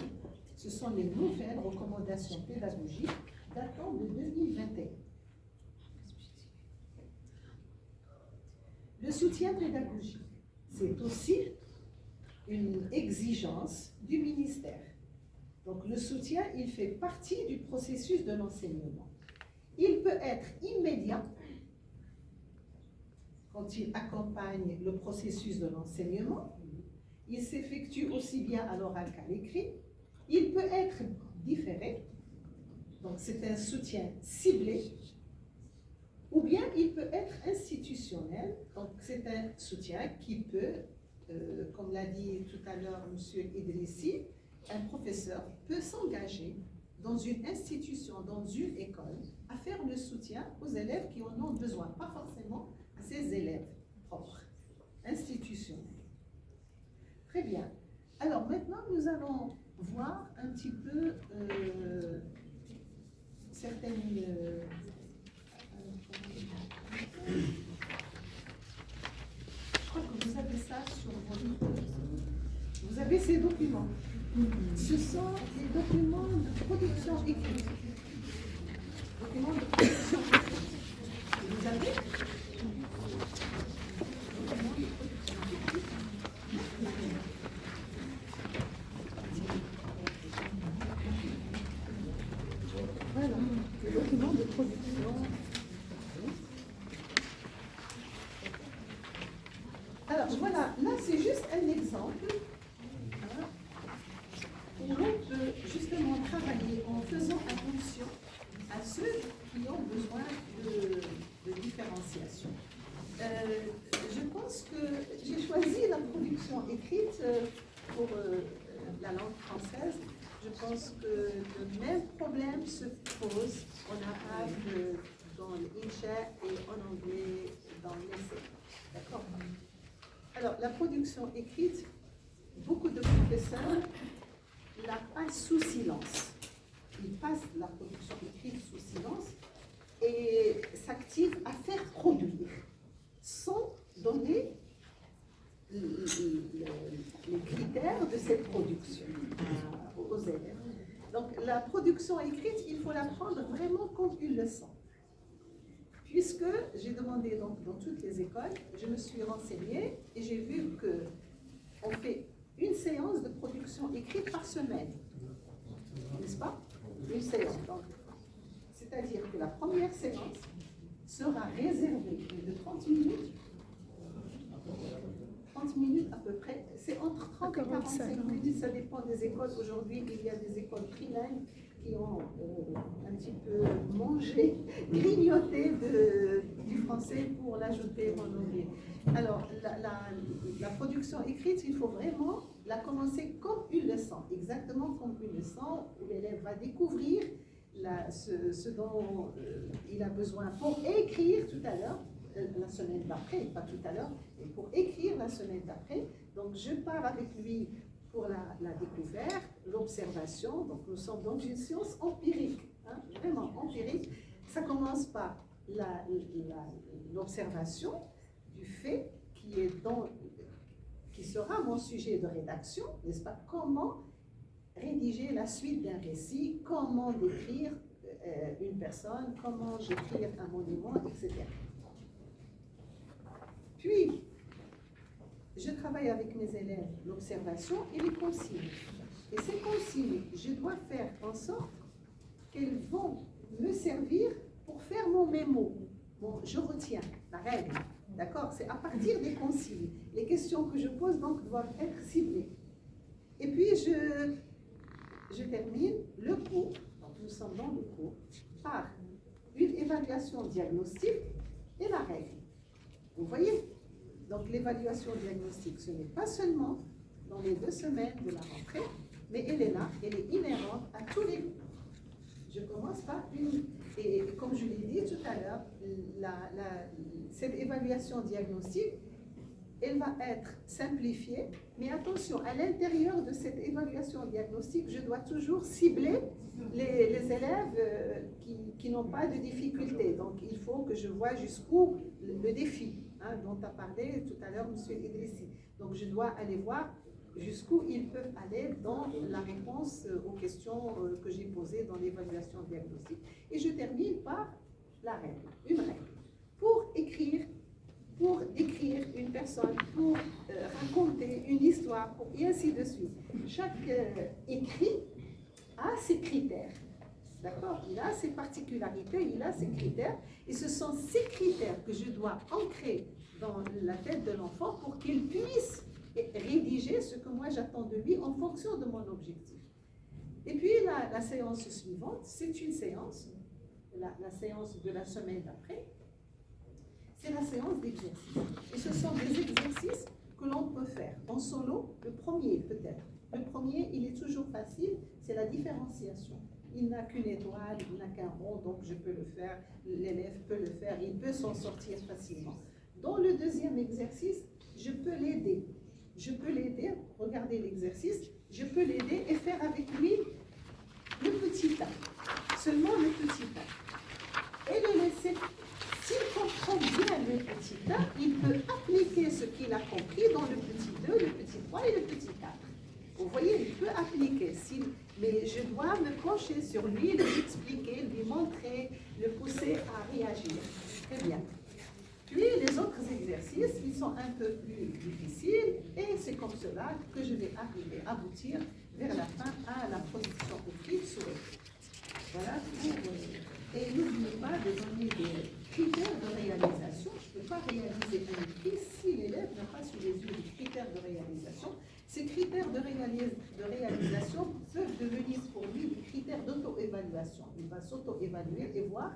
Ce sont les nouvelles recommandations pédagogiques datant de 2021. Le soutien pédagogique, c'est aussi une exigence du ministère. Donc le soutien, il fait partie du processus de l'enseignement. Il peut être immédiat, quand il accompagne le processus de l'enseignement. Il s'effectue aussi bien à l'oral qu'à l'écrit. Il peut être différé, donc c'est un soutien ciblé, ou bien il peut être institutionnel, donc c'est un soutien qui peut, comme l'a dit tout à l'heure M. Idrissi, un professeur peut s'engager dans une institution, dans une école, à faire le soutien aux élèves qui en ont besoin, pas forcément à ses élèves propres, institutionnels. Très bien. Alors maintenant, nous allons voir un petit peu certaines... je crois que vous avez ça sur votre... Vous avez ces documents. Ce sont les documents de production écrite. Documents de production écrite. Vous avez voilà, les documents de production. Alors voilà, là c'est juste un exemple. Où l'on peut justement travailler en faisant attention à ceux qui ont besoin de différenciation. Je pense que j'ai choisi la production écrite pour la langue française. Je pense que le même problème se pose en arabe dans l'Incha et en anglais dans l'essai. D'accord? Alors, la production écrite, beaucoup de professeurs la passent sous silence. Ils passent la production écrite sous silence et s'activent à faire produire sans donner les critères de cette production aux élèves. Donc la production écrite, il faut la prendre vraiment comme une leçon. Puisque j'ai demandé donc dans toutes les écoles, je me suis renseignée et j'ai vu qu'on fait une séance de production écrite par semaine, n'est-ce pas? Une séance. C'est-à-dire que la première séance sera réservée de 30 minutes. 30 minutes à peu près, c'est entre 30 et 45 minutes, ça dépend des écoles. Aujourd'hui, il y a des écoles trilingues qui ont un petit peu mangé, grignoté du français pour l'ajouter en anglais. Alors, la production écrite, il faut vraiment la commencer comme une leçon, exactement comme une leçon où l'élève va découvrir ce dont il a besoin pour écrire tout à l'heure, la semaine d'après, pas tout à l'heure, mais pour écrire la semaine d'après. Donc, je pars avec lui pour la découverte, l'observation. Donc, nous sommes dans une science empirique, hein, vraiment empirique. Ça commence par l'observation du fait qui sera mon sujet de rédaction, n'est-ce pas? Comment rédiger la suite d'un récit, comment décrire une personne, comment décrire un monument, etc. Puis, je travaille avec mes élèves l'observation et les consignes. Et ces consignes, je dois faire en sorte qu'elles vont me servir pour faire mon mémo. Bon, je retiens la règle, d'accord? C'est à partir des consignes. Les questions que je pose, donc, doivent être ciblées. Et puis, je termine le cours, donc nous sommes dans le cours, par une évaluation diagnostique et la règle. Vous voyez? Donc l'évaluation diagnostique, ce n'est pas seulement dans les 2 semaines de la rentrée, mais elle est là, elle est inhérente à tous les cours. Je commence par et comme je l'ai dit tout à l'heure, cette évaluation diagnostique, elle va être simplifiée, mais attention, à l'intérieur de cette évaluation diagnostique, je dois toujours cibler les élèves qui n'ont pas de difficultés. Donc il faut que je vois jusqu'où le défi, hein, dont a parlé tout à l'heure M. Idrissi. Donc je dois aller voir jusqu'où ils peuvent aller dans la réponse aux questions que j'ai posées dans l'évaluation diagnostique. Et je termine par la règle, une règle. Pour écrire pour écrire une personne, pour raconter une histoire, et ainsi de suite. Chaque écrit a ses critères. D'accord? Il a ses particularités, il a ses critères, et ce sont ces critères que je dois ancrer dans la tête de l'enfant pour qu'il puisse rédiger ce que moi j'attends de lui en fonction de mon objectif. Et puis la séance suivante, c'est une séance, la séance de la semaine d'après, c'est la séance d'exercice. Et ce sont des exercices que l'on peut faire en solo, le premier peut-être. Le premier, il est toujours facile, c'est la différenciation. Il n'a qu'une étoile, il n'a qu'un rond, donc je peux le faire, l'élève peut le faire, il peut s'en sortir facilement. Dans le deuxième exercice, je peux l'aider. Je peux l'aider, regardez l'exercice, je peux l'aider et faire avec lui le petit tas. Seulement le petit tas. Et le laisser, s'il comprend bien le petit tas, il peut appliquer ce qu'il a compris dans le petit 2, le petit 3 et le petit 4. Vous voyez, il peut appliquer, mais je dois me pencher sur lui, lui expliquer, lui montrer, le pousser à réagir. Très bien. Puis les autres exercices, ils sont un peu plus difficiles et c'est comme cela que je vais arriver, aboutir vers la fin à la position écrite sur écrit. Voilà. Et n'oubliez pas de donner des critères de réalisation. Je ne peux pas réaliser un écrit si l'élève n'a pas sous les yeux des critères de réalisation. Ces critères de réalisation peuvent devenir pour lui des critères d'auto-évaluation. Il va s'auto-évaluer et voir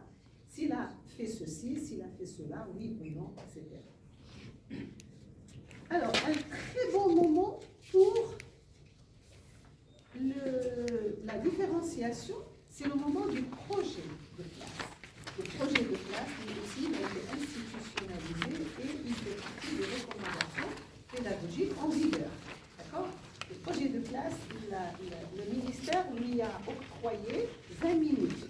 s'il a fait ceci, s'il a fait cela, oui ou non, etc. Alors, un très bon moment pour la différenciation, c'est le moment du projet de classe. Le projet de classe, lui aussi, il a été institutionnalisé et il fait partie des recommandations pédagogiques en vigueur. D'accord? Le projet de classe, le ministère lui a octroyé 20 minutes.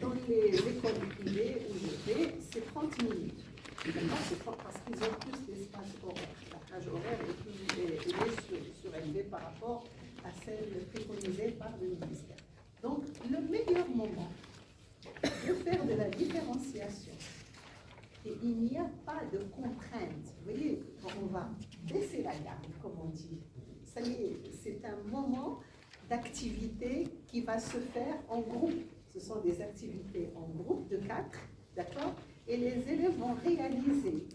Dans les écoles privées où je vais, c'est 30 minutes. C'est parce qu'ils ont plus d'espace horaire. La plage horaire est surélevée par rapport à celle préconisée par le ministère. Donc, le meilleur moment de faire de la différenciation, et il n'y a pas de contrainte. Vous voyez, on va baisser la garde, comme on dit. Ça y est, c'est un moment d'activité qui va se faire en groupe. Ce sont des activités en groupe de 4, d'accord? Et les élèves vont réaliser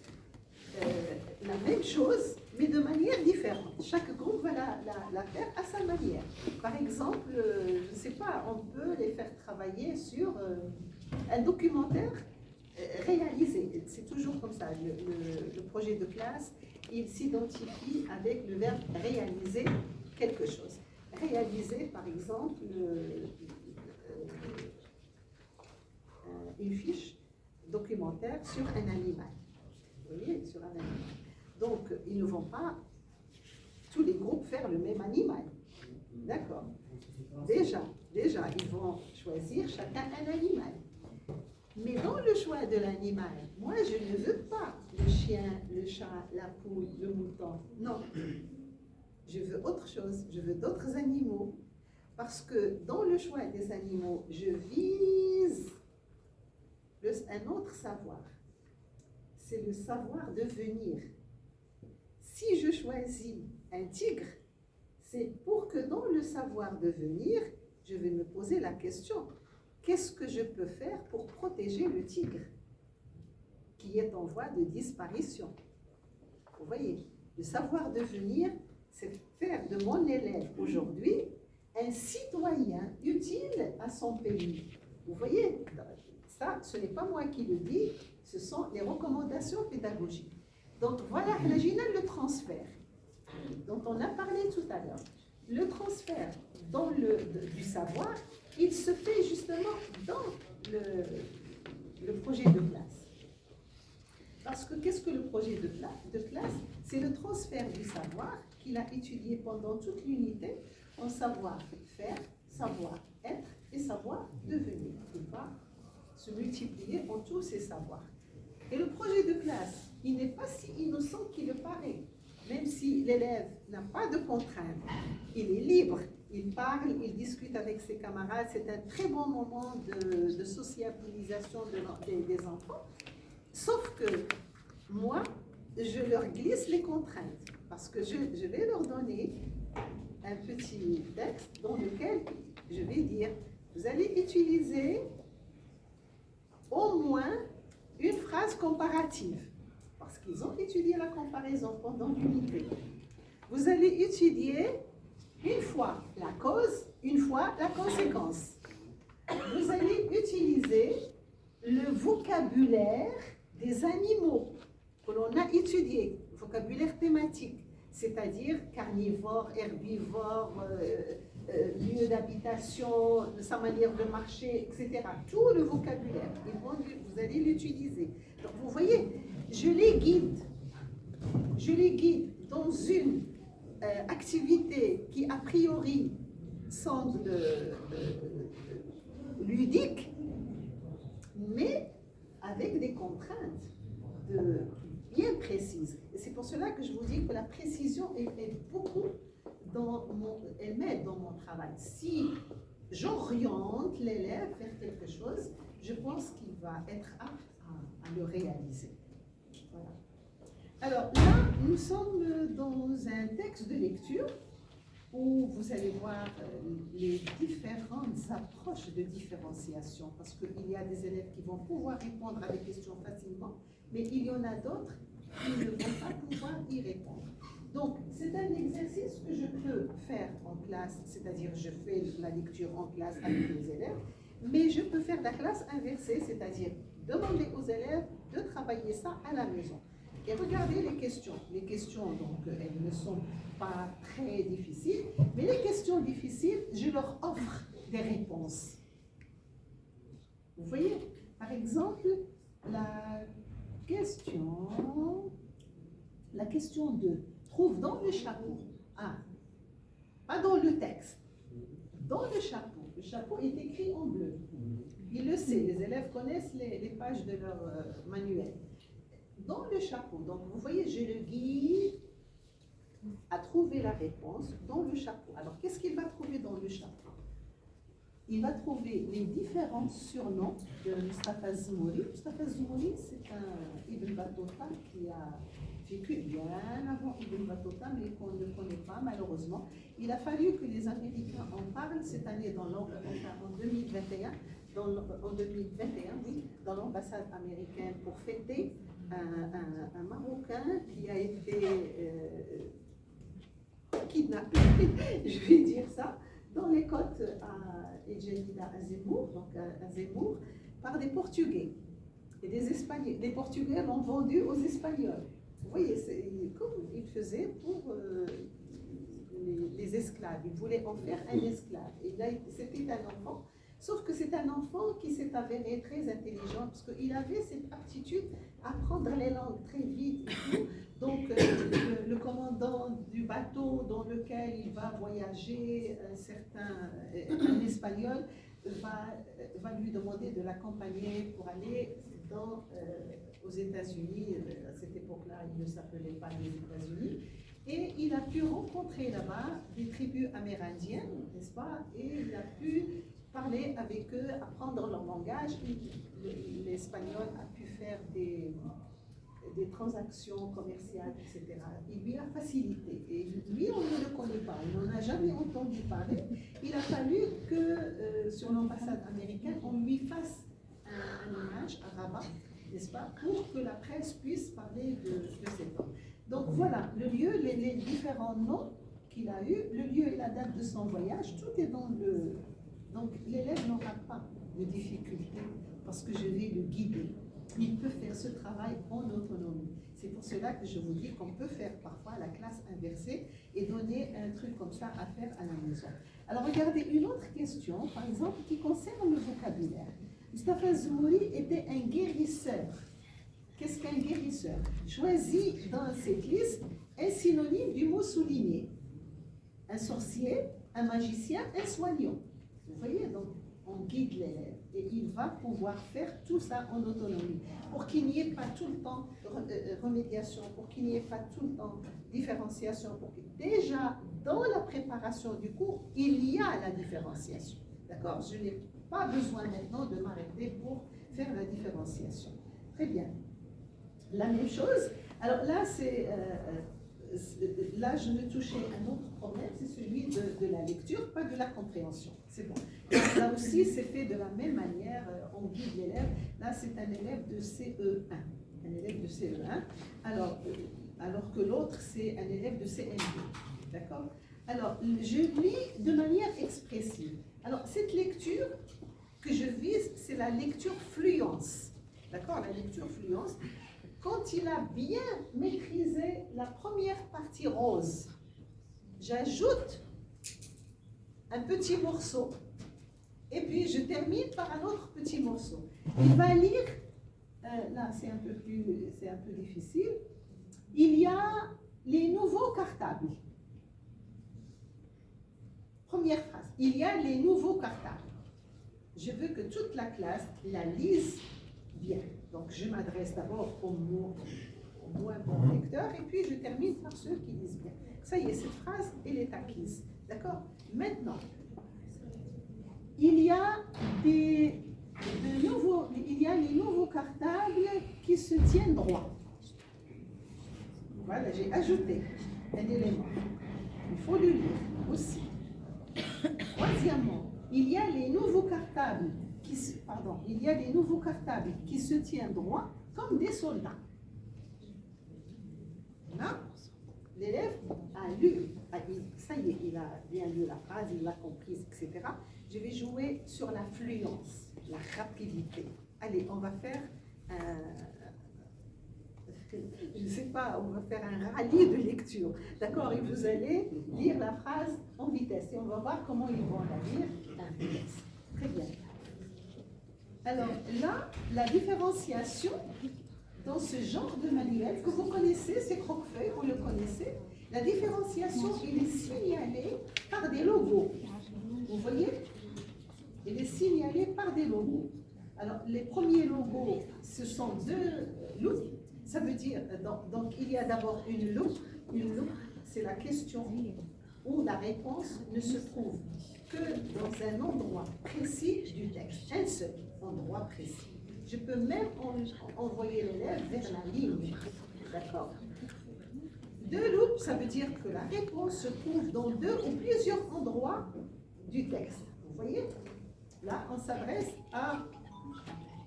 la même chose, mais de manière différente. Chaque groupe va la faire à sa manière. Par exemple, je ne sais pas, on peut les faire travailler sur un documentaire réalisé. C'est toujours comme ça. Le projet de classe, il s'identifie avec le verbe réaliser quelque chose. Réaliser, par exemple, une fiche documentaire sur un animal. Vous voyez, sur un animal. Donc, ils ne vont pas, tous les groupes, faire le même animal. D'accord. Déjà, ils vont choisir chacun un animal. Mais dans le choix de l'animal, moi, je ne veux pas le chien, le chat, la poule, le mouton. Non. Je veux autre chose. Je veux d'autres animaux. Parce que dans le choix des animaux, je vise un autre savoir. C'est le savoir devenir. Si je choisis un tigre, c'est pour que dans le savoir devenir, je vais me poser la question, qu'est-ce que je peux faire pour protéger le tigre qui est en voie de disparition? Vous voyez, le savoir devenir, c'est faire de mon élève aujourd'hui un citoyen utile à son pays. Vous voyez, ça, ce n'est pas moi qui le dis, ce sont les recommandations pédagogiques. Donc voilà, le transfert dont on a parlé tout à l'heure. Le transfert du savoir, il se fait justement dans le projet de classe. Parce que qu'est-ce que le projet de classe? C'est le transfert du savoir qu'il a étudié pendant toute l'unité en savoir-faire, savoir-être et savoir-devenir. Il va se multiplier en tous ces savoirs. Et le projet de classe, il n'est pas si innocent qu'il le paraît. Même si l'élève n'a pas de contraintes, il est libre, il parle, il discute avec ses camarades. C'est un très bon moment de sociabilisation des enfants. Sauf que moi, je leur glisse les contraintes parce que je vais leur donner un petit texte dans lequel je vais dire, vous allez utiliser au moins une phrase comparative parce qu'ils ont étudié la comparaison pendant l'unité. Vous allez étudier une fois la cause, une fois la conséquence. Vous allez utiliser le vocabulaire des animaux que l'on a étudié, vocabulaire thématique, c'est-à-dire carnivore, herbivore, lieu d'habitation, sa manière de marcher, etc. Tout le vocabulaire, vous allez l'utiliser. Donc vous voyez, je les guide dans une activité qui a priori semble ludique, mais avec des contraintes bien précises. Et c'est pour cela que je vous dis que la précision est beaucoup elle m'aide dans mon travail. Si j'oriente l'élève vers quelque chose, je pense qu'il va être apte à le réaliser. Voilà. Alors là, nous sommes dans un texte de lecture où vous allez voir les différentes approches de différenciation, parce qu'il y a des élèves qui vont pouvoir répondre à des questions facilement, mais il y en a d'autres qui ne vont pas pouvoir y répondre. Donc, c'est un exercice que je peux faire en classe, c'est-à-dire je fais la lecture en classe avec les élèves, mais je peux faire la classe inversée, c'est-à-dire demander aux élèves de travailler ça à la maison. Et regardez les questions. Les questions, donc, elles ne sont pas très difficiles, mais les questions difficiles, je leur offre des réponses. Vous voyez, par exemple, la question 2, trouve dans le chapeau. Ah, pas dans le texte, dans le chapeau. Le chapeau est écrit en bleu. Il le sait, les élèves connaissent les pages de leur manuel. Dans le chapeau, donc vous voyez, je le guide à trouver la réponse dans le chapeau. Alors, qu'est-ce qu'il va trouver dans le chapeau? Il va trouver les différents surnoms de Mustafa Zmouri. Mustafa Zmouri, c'est un Ibn Battuta qui a vécu bien avant Ibn Battuta, mais qu'on ne connaît pas malheureusement. Il a fallu que les Américains en parlent cette année, en 2021, oui, dans l'ambassade américaine pour fêter un Marocain qui a été kidnappé, je vais dire ça, dans les côtes à Edjelida, à Zemmour, donc à Zemmour, par des Portugais et des Espagnols. Les Portugais l'ont vendu aux Espagnols. Vous voyez, comme ils faisaient pour les esclaves. Ils voulaient en faire un esclave. Et là, c'était un enfant. Sauf que c'est un enfant qui s'est avéré très intelligent parce qu'il avait cette aptitude à apprendre les langues très vite et tout. Donc, le commandant du bateau dans lequel il va voyager, un Espagnol, va lui demander de l'accompagner pour aller aux États-Unis. À cette époque-là, il ne s'appelait pas les États-Unis. Et il a pu rencontrer là-bas des tribus amérindiennes, n'est-ce pas? Et il a pu parler avec eux, apprendre leur langage. L'Espagnol a pu faire des transactions commerciales, etc. Il lui a facilité. Et lui, on ne le connaît pas, on n'en a jamais entendu parler. Il a fallu que sur l'ambassade américaine, on lui fasse un image à Rabat, n'est-ce pas, pour que la presse puisse parler de cet homme. Donc voilà, le lieu, les différents noms qu'il a eus, le lieu et la date de son voyage, tout est dans le... Donc l'élève n'aura pas de difficulté parce que je vais le guider. Il peut faire ce travail en autonomie. C'est pour cela que je vous dis qu'on peut faire parfois la classe inversée et donner un truc comme ça à faire à la maison. Alors regardez une autre question, par exemple, qui concerne le vocabulaire. Mustafa Zmouri était un guérisseur. Qu'est-ce qu'un guérisseur? Choisis dans cette liste un synonyme du mot souligné. Un sorcier, un magicien, un soignant. Vous voyez, donc on guide l'élève et il va pouvoir faire tout ça en autonomie pour qu'il n'y ait pas tout le temps remédiation, pour qu'il n'y ait pas tout le temps différenciation. Déjà, dans la préparation du cours, il y a la différenciation. D'accord? Je n'ai pas besoin maintenant de m'arrêter pour faire la différenciation. Très bien. La même chose. Alors là, là, je veux toucher un autre problème, c'est celui de la lecture, pas de la compréhension. C'est bon. Là aussi, c'est fait de la même manière, on guide l'élève. Là, c'est un élève de CE1. Un élève de CE1, alors que l'autre, c'est un élève de CM2. D'accord? Alors, je lis de manière expressive. Alors, cette lecture que je vise, c'est la lecture fluence. D'accord? La lecture fluence. Quand il a bien maîtrisé la première partie rose, j'ajoute un petit morceau et puis je termine par un autre petit morceau. Il va lire, là c'est un peu difficile, il y a les nouveaux cartables. Première phrase, il y a les nouveaux cartables. Je veux que toute la classe la lise bien. Donc, je m'adresse d'abord aux moins bons lecteurs et puis je termine par ceux qui lisent bien. Ça y est, cette phrase, elle est acquise. D'accord? Maintenant, il y a les nouveaux cartables qui se tiennent droit. Voilà, j'ai ajouté un élément. Il faut le lire aussi. Troisièmement, il y a les nouveaux cartables qui se tiennent droit comme des soldats. Là, l'élève a lu, ça y est, il a bien lu la phrase, il l'a comprise, etc. Je vais jouer sur la fluence, la rapidité. Allez, on va faire je ne sais pas, on va faire un rallye de lecture. D'accord? Et vous allez lire la phrase en vitesse. Et on va voir comment ils vont la lire en vitesse. Très bien. Alors là, la différenciation dans ce genre de manuel que vous connaissez, c'est croque-feuille, vous le connaissez. La différenciation, elle est signalée par des logos. Vous voyez? Elle est signalée par des logos. Alors, les premiers logos, ce sont deux loupes. Ça veut dire, donc il y a d'abord une loupe. Une loupe, c'est la question où la réponse ne se trouve que dans un endroit précis du texte, un seul endroit précis. Je peux même envoyer l'élève vers la ligne. D'accord? Deux loupes, ça veut dire que la réponse se trouve dans deux ou plusieurs endroits du texte. Vous voyez? Là, on s'adresse à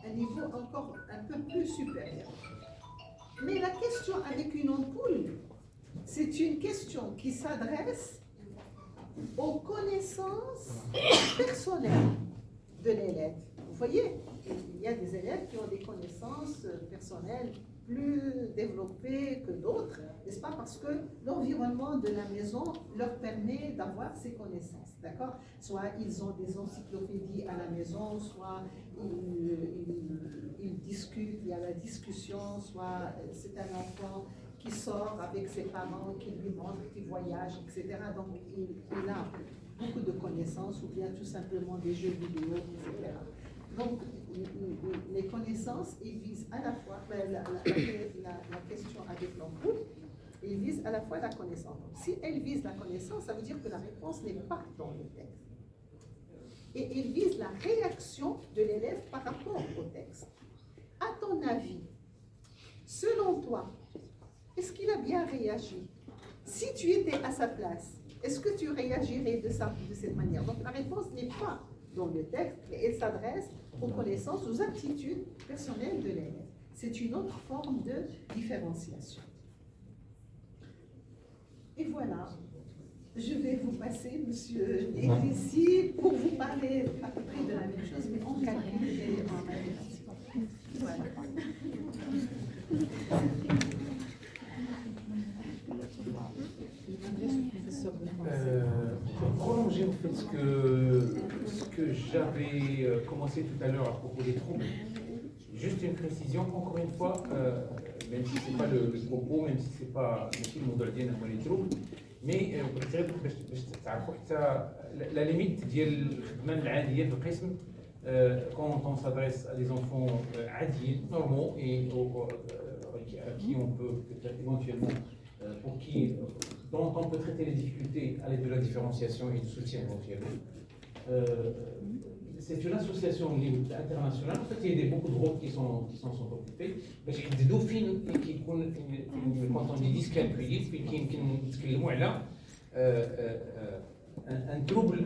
un niveau encore un peu plus supérieur. Mais la question avec une ampoule, c'est une question qui s'adresse aux connaissances personnelles de l'élève. Vous voyez, il y a des élèves qui ont des connaissances personnelles plus développées que d'autres, n'est-ce pas? Parce que l'environnement de la maison leur permet d'avoir ces connaissances, d'accord? Soit ils ont des encyclopédies à la maison, soit ils discutent, il y a la discussion, soit c'est un enfant qui sort avec ses parents, qui lui montre, qui voyage, etc. Donc il a beaucoup de connaissances, ou bien tout simplement des jeux vidéo, etc. Donc, les connaissances, ils visent à la fois, la question avec l'ampoule, ils visent à la fois la connaissance. Donc, si elle vise la connaissance, ça veut dire que la réponse n'est pas dans le texte. Et ils visent la réaction de l'élève par rapport au texte. À ton avis, selon toi, est-ce qu'il a bien réagi? Si tu étais à sa place, est-ce que tu réagirais de cette manière? Donc, la réponse n'est pas dans le texte, mais elle s'adresse aux connaissances, aux aptitudes personnelles de l'élève. C'est une autre forme de différenciation. Et voilà, je vais vous passer, monsieur Idrissi, pour vous parler à peu près de la même chose, mais en calcul et en mathématiques. Voilà. Pour prolonger en fait ce que j'avais commencé tout à l'heure à propos des troubles, juste une précision, encore une fois, même si ce n'est pas le propos, même si ce n'est pas le موضوع ديالنا هو les troubles, mais باش تعرفوا حتى la limite ديال الخدمه العاديه في القسم quand on s'adresse à des enfants عاديين, normaux, et à qui on peut peut-être éventuellement pour qui, dont on peut traiter les difficultés à l'aide de la différenciation et du soutien éventuellement. c'est une association internationale. En fait, il y a beaucoup de groupes qui s'en sont occupés. باش يحددوا فين كيكون quand on dit dyscalculie فين يمكن نتكلموا على ان تروبل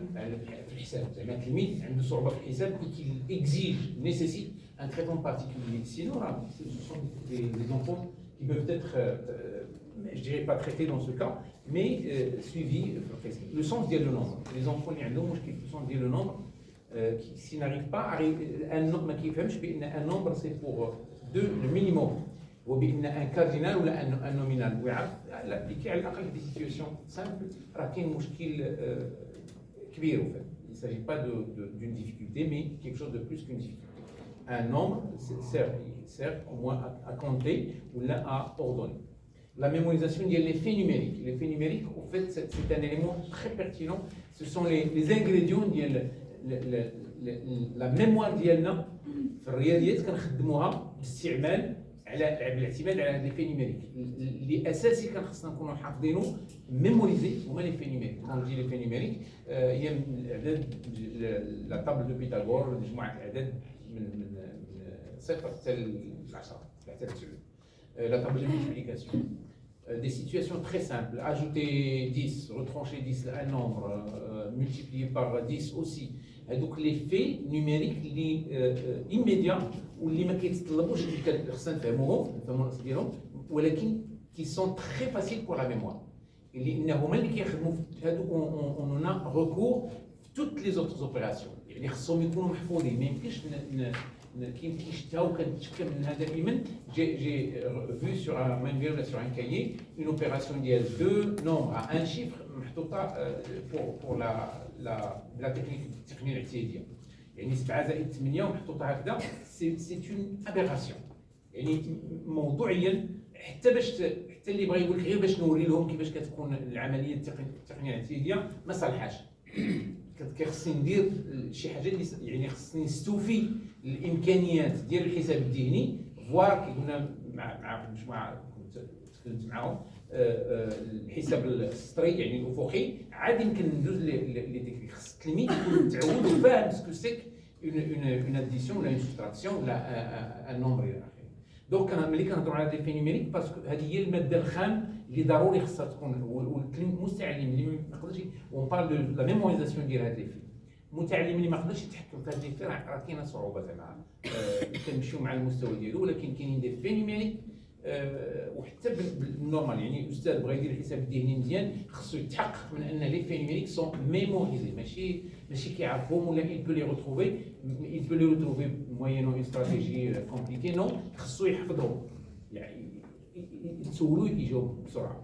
في الحساب زعما تلميذ عنده صعوبه في الحساب qui exige nécessite un traitement particulier. Sinon, là, ce sont des enfants qui peuvent être, je dirais pas traités dans ce cas, mais suivis. Le sens dit le nombre. Les enfants qui ont le sens dit le nombre. S'ils n'arrivent pas à arriver, un nombre qui fait un nombre c'est pour deux, le minimum. Ou bien un cardinal ou un nominal. L'appliquer à l'aqal des situations simples, il y a un problème كبير en fait. Il ne s'agit pas d'une difficulté, mais quelque chose de plus qu'une difficulté. Un nombre sert au moins à compter ou là à ordonner. La mémorisation il y a l'effet numérique. L'effet numérique, en fait, c'est un élément très pertinent. Ce sont les ingrédients la mémoire ديالنا في الرياضيات كنخدموها بالاعتماد على هذا ليفي نيميريك اللي اساسي كان خصنا نكونوا حافظينه ميموريزي هما ليفي نيميريك. كون دي ليفي نيميريك هي الاعداد لا طابل دو بيتاغور مجموعه الاعداد من صفر حتى 10 حتى 9 la table de multiplication. Des situations très simples, ajouter 10, retrancher 10 un nombre, multiplier par 10 aussi. Donc les faits numériques immédiats ou les ما كيتطلبوش اللي خصنا نفهموهم ديالهم ولكن qui sont très faciles pour la mémoire. اللي هما اللي كيخدموا هذوك on a recours toutes les autres opérations. يعني خصهم يكونوا محفوظين ما يمكنش كاين كيشتاو كنتشكى منها دائما. J'ai vu sur un manuel sur un cahier une opération ديال deux nombres à un chiffre محطوطه pour la technique الاعتياديه. يعني 7 زائد 8 ومحطوطه هكذا c'est une aberration. يعني موضوعيا حتى اللي بغى يقول لك غير باش نوري لهم كيفاش كتكون العمليه التقنيه الاعتياديه ما صالحاش. خصني ندير شي حاجه اللي يعني خصني نستوفي الامكانيات ديال الحساب الذهني فوار كي كنا مع مجموعه كنت تكلمت معاهم الحساب السطري يعني الافقي عاد يمكن ندوز لي تكنيك. خص التلميذ يكون متعود وفاهم سكو سيك اون اديسيون ولا اون سوستراكسيون ولا ان نومبر الى اخره. دونك ملي كنهضروا على دي في نيميريك باسكو هذه هي الماده الخام اللي ضروري خصها تكون. والمستعلم اللي ما يقدرش اون بارل دو لا ميموريزاسيون ديال هاد لي في المتعلم اللي ما يقدرش يتحكم في هاد لي في راه كاينه صعوبه زعما كنمشيو مع المستوى ديالو. ولكن كاينين دي في نيميريك وحتى بالنورمال يعني الاستاذ بغى يدير الحساب الذهني مزيان خصو يتحقق من ان لي في نيميريك سون ميموريزي ماشي كيعرفهم ولا il peut les retrouver moyennant une stratégie compliquée. non خصو يحفظهم يعني يتسولوا يجاوب بسرعه.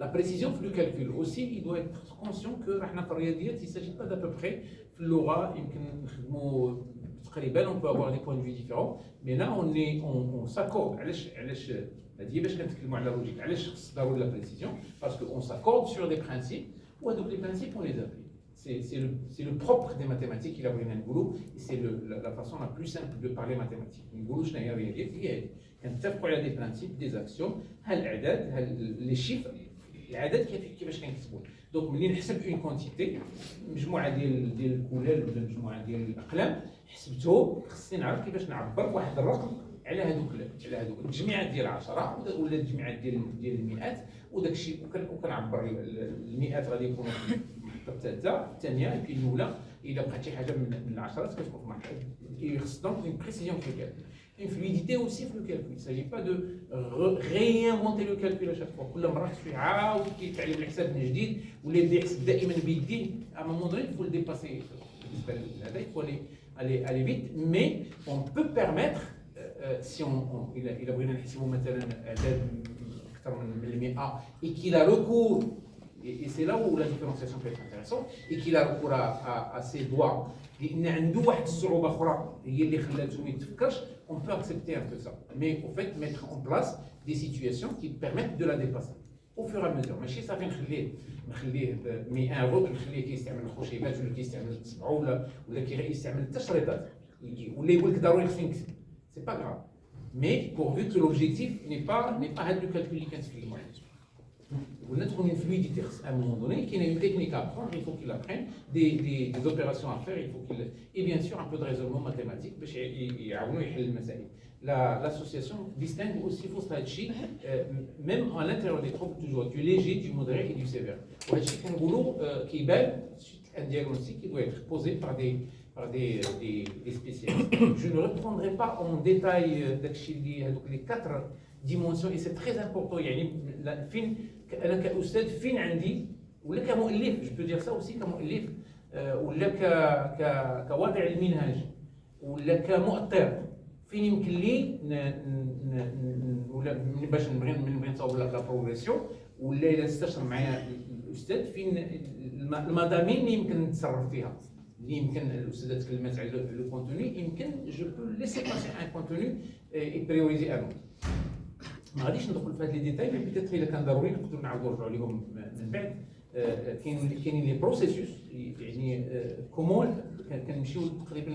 La précision في le calcul aussi il doit être conscient que راحنا في الرياضيات il s'agit pas d'à peu près في اللغه يمكن نخدموا تقريبا on peut avoir des points de vue différents mais là on s'accorde. علاش هذه باش كنتكلموا على اللوجيك علاش خص ضروري la précision parce que on s'accorde sur des principes وهذوك les principes on les applique. C'est le propre des mathématiques إلا بغينا نقولوا et c'est la façon la plus simple de parler mathématiques. نقولوا شنو هي الرياضيات هي هذه كنتفقوا على des principes des actions الاعداد les chiffres العدد كيفاش كنكتبوه. دونك ملي نحسب اون كونتيتي مجموعه ديال الكلال ولا مجموعه ديال الاقلام حسبتهم خصني نعرف كيفاش نعبر بواحد الرقم على هذوك التجميعات ديال 10 ولا التجميعات ديال المئات وداك الشيء وكنعبر المئات غادي يكونوا في المحطه الثالثه الثانيه اي الاولى الا بقات شي حاجه من العشرات كتكون في المحطه. خص دونك اون بريسيزيون في الكالكول. Une fluidité aussi في le calcul. Il ne s'agit pas de réinventer le calcul à chaque fois. كل مرة خصو يعاود كيتعلم الحساب من جديد ولا يبدا يحسب دائما بيديه. À un moment donné, il faut le dépasser. Il faut aller vite, mais on peut permettre si إلا بغينا نحسبوا مثلا أعداد أكثر من 100 et qu'il a recours et c'est là où la différenciation peut être intéressante et qu'il a recours à ses doigts لأن عنده واحد الصعوبة أخرى هي اللي خلاته ما يتفكرش. On peut accepter un peu ça, mais au fait mettre en place des situations qui permettent de la dépasser au fur et à mesure. ماشي صافي نخليه 100 euros نخليه كيستعمل الخشيبات ولا كيستعمل الصبع ولا كيستعمل التشريطات ولا يقول لك ضروري خصني نكتب. C'est pas grave, mais pourvu que l'objectif n'est pas هذا الكالكول اللي كنتكلموا عليه. On a trouvé une fluidité à un moment donné, qu'il y a une technique à apprendre, il faut qu'il apprenne, des opérations à faire, il faut qu'il... Et bien sûr, un peu de raisonnement mathématique, l'association distingue aussi Fossachi, même à l'intérieur des troubles toujours, du léger, du modéré et du sévère. Fossachi qui est un diagnostic qui doit être posé par des spécialistes. Je ne reprendrai pas en détail les 4 dimensions, et c'est très important. أنا كأستاذ فين عندي ولا كمؤلف je peux dire ça aussi كمؤلف ولا كوضع المنهج ولا كمؤطر فين يمكن لي ولا باش نبغي نصاوب لا بروغريسيون ولا الا استشرف معايا الاستاذ فين المضامين اللي يمكن نتصرف فيها اللي يمكن الاستاذه تكلمت على لو كونتوني يمكن جو بو ليسي باسي ان كونتوني اي بريوريزي ان ما غاديش ندخل في هاد لي ديتاي مي بيتيتر الا كان ضروري نقدروا نعاودوا نرجعوا لهم من بعد كاينين لي بروسيسوس يعني كومون كنمشيو تقريبا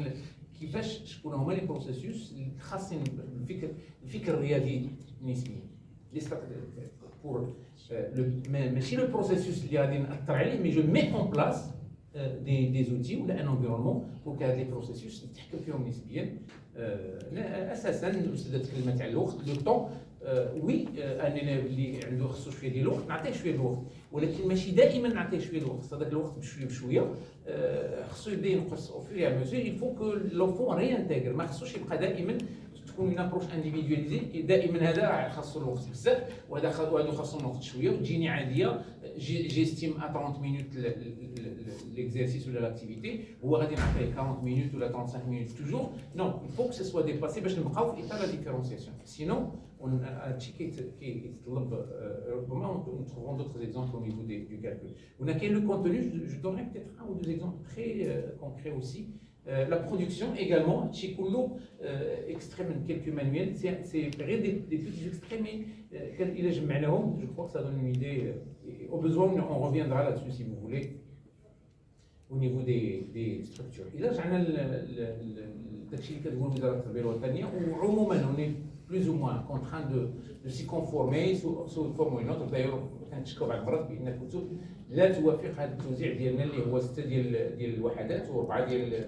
كيفاش شكون هما لي بروسيسوس اللي خاصين الفكر الرياضي نسبيا بور ماشي لو بروسيسوس اللي غادي ناثر عليه مي جو مي اون بلاس دي زوتي ولا ان انفيرونمون بور كهاد لي بروسيسوس نتحكم فيهم نسبيا اساسا الاستاذه تكلمت على الوقت لو طون وي اننا اللي عنده خصو شويه ديال الوقت نعطيه شويه الوقت ولكن ماشي دائما نعطيه شويه الوقت هذاك الوقت بشويه بشويه خصو يبدا ينقص او فيغ ا ميزور il faut que l'enfant ريانتيغر ما خصوش يبقى دائما تكون اون ابروش انديفيدواليزي دائما هذا خاصو الوقت بزاف وهذا خاصو الوقت شويه وتجيني عاديه جيستيم ا 30 مينوت ليكزيرسيس ولا لاكتيفيتي هو غادي نعطيه 40 مينوت ولا 35 مينوت توجور نو il faut que ce soit dépassé باش نبقاو في اطار لا ديفيرونسياسيون سينون هادشي كيتطلب ربما نتروفون d'autres exemples au niveau du calcul. On a le contenu, je donnerai peut-être un ou deux exemples très concrets aussi. La production également, chez Koulou, extrême quelques manuels, c'est des petits extraits, mais il est je crois que ça donne une idée. Au besoin, on reviendra là-dessus si vous voulez, au niveau des structures. Et là, j'ai on est plus ou moins contraint de s'y conformer sous une forme ou une autre. D'ailleurs, كنشكر على المرات بان الكتب لا توافق هذا التوزيع ديالنا اللي هو 6 ديال الوحدات و4 ديال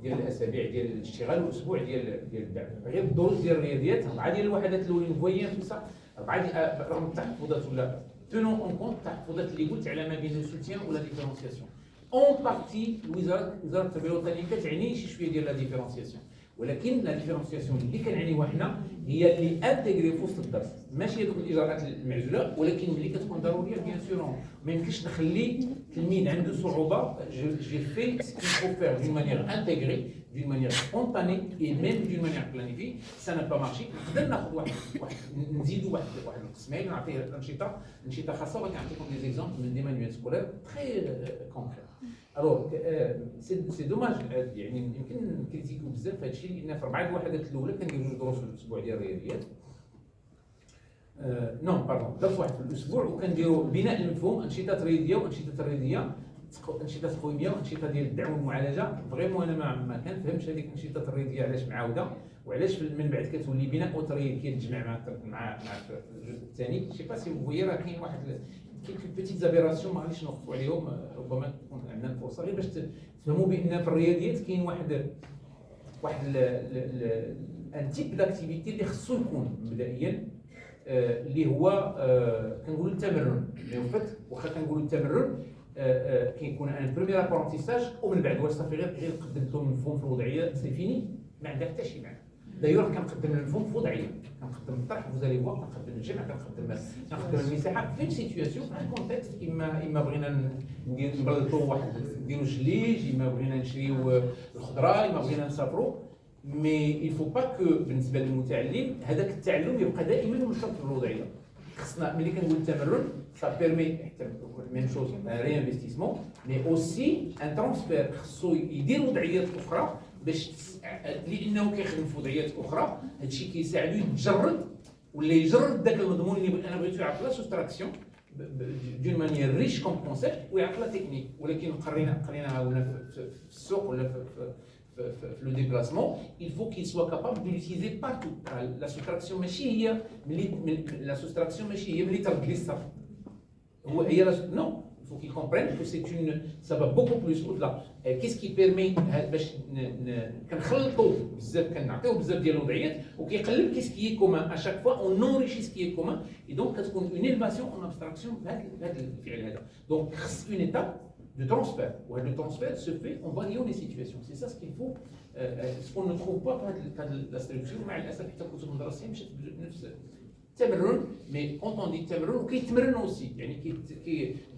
الاسابيع ديال الاشتغال واسبوع ديال الدعم. غير الدروس ديال الرياضيات 4 ديال الوحدات الاولين فويان في صح 4 رغم التحفظات ولا تونون اون كونت التحفظات اللي قلت على ما بين السوتيان ولا ديفيرونسياسيون. اون بارتي وزاره التربيه الوطنيه كتعني شي شويه ديال لا ديفيرونسياسيون ولكن لا ديفيرونسياسيون اللي كنعنيوها حنا هي اللي انتيغري في وسط الدرس ماشي هذوك الاجراءات المعزوله ولكن ملي كتكون ضروريه بيان سور ما يمكنش نخلي تلميذ عنده صعوبه جي في سكي فو فير دون مانيير انتيغري دون مانيير سبونتاني اي ميم دون مانيير بلانيفي سا نا با مارشي نقدر ناخذ واحد نزيدوا واحد القسمين ونعطيه انشطه خاصه وكنعطيكم دي زيكزامبل من دي مانيوال سكولير تري كونكري. الوغ سي دوماج يعني يمكن نكريتيكو بزاف هادشي لان في 4 الوحدات الاولى كنديروا 2 دروس في الاسبوع ديال الرياضيات نون باردون درس واحد في الاسبوع وكنديروا بناء المفهوم انشطه رياضيه وانشطه رياضيه انشطه تقويميه وانشطه ديال الدعم والمعالجه فريمون انا ما كنفهمش هذيك الانشطه الرياضيه علاش معاوده وعلاش من بعد كتولي بناء اسري كيتجمع مع الجزء الثاني شي با سي فوي راه كاين واحد كيلكو بيتيت زابيراسيون ما غاديش نوقفوا عليهم ربما تكون عندنا الفرصه غير باش تفهموا بان في الرياضيات كاين واحد ان تيب داكتيفيتي اللي خصو يكون مبدئيا اللي هو كنقولوا التمرن اللي هو واخا كنقولوا التمرن كيكون ان بريمير ابرونتيساج ومن بعد واش صافي غير قدمت لهم المفهوم في الوضعيه سي فيني ما عندها حتى شي معنى. دايوغ كنقدم المفهوم في وضعيه كنقدم الطرح فوزالي فوا كنقدم الجمع كنقدم المساحه في سيتوياسيون في ان كونتكست اما بغينا نبلطوا واحد نديروا جليج اما بغينا نشريو الخضره اما بغينا نسافروا مي il faut pas que بالنسبه للمتعلم هذاك التعلم يبقى دائما مرتبط بالوضعيه. خصنا ملي كنقول التمرن سا بيرمي ميم شوز ريانفستيسمون مي اوسي ان ترانسفير خصو يدير وضعيات اخرى باش لانه كيخدم في وضعيات اخرى هادشي كيساعدو يتجرد ولا يجرد داك المضمون اللي انا بغيتو يعرف لا سوستراكسيون دون مانيير ريش كوم كونسيبت ويعرف لا تكنيك ولكن قريناها ولا في السوق ولا في لو ديبلاسمون il faut qu'il soit capable de l'utiliser partout. La soustraction ماشي هي ملي لا سوستراكسيون ماشي هي ملي ترد لي الصرف Non, il faut qu'ils comprennent que ça va beaucoup plus au-delà. Qu'est-ce qui permet باش كنخلطوا بزاف كنعطيو بزاف ديال الوضعيات وكيقلب qu'est-ce qui est commun à chaque fois on enrichit ce qui est commun et donc كتكون une élévation en abstraction بهذا الفعل هذا. Donc خص une étape de transfert. وهذا le transfert se fait en variant les situations. C'est ça ce qu'il faut ce qu'on ne trouve pas في هذه la structure مع الاسف حتى كتب المدرسيه مشات بنفس التمرن mais quand on dit التمرن وكيتمرن aussi يعني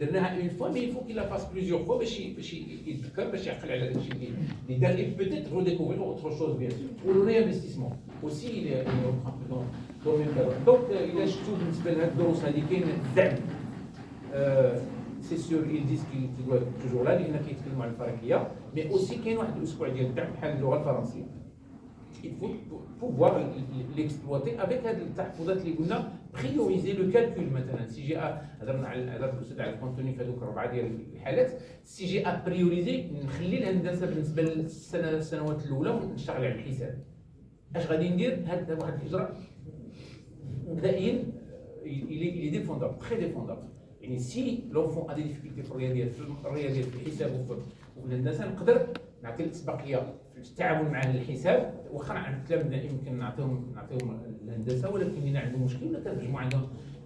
درناها une fois mais il faut qu'il la fasse plusieurs fois باش يتذكر باش يعقل على هذا الشيء اللي دار et peut-être redécouvrir autre chose bien sûr. le réinvestissement aussi il est dans le même cadre. donc الى شفتوا بالنسبه لهاد الدروس هذه كاين الدعم c'est sûr ils disent qu'il doit être toujours là لان كيتكلموا على الفرنسيه mais aussi كاين واحد الاسبوع ديال الدعم بحال اللغه الفرنسيه. Il faut pouvoir l'exploiter avec التحفظات اللي قلنا prioriser le calcul مثلا si j'ai هضرنا على الكونتوني في هذوك 4 ديال الحالات si j'ai à prioriser نخلي الهندسه بالنسبه للسنوات الاولى ونشتغل على الحساب. اش غادي ندير هذا واحد الاجراء مبدئيا il est défendable très défendable يعني si l'enfant a des difficultés في الرياضيات في الحساب وفي الهندسه نقدر نعطي الاسبقيه في التعامل مع الحساب واخا عند تلامذه يمكن نعطيهم الهندسه ولكن اللي عنده مشكل ولا كنجمعوا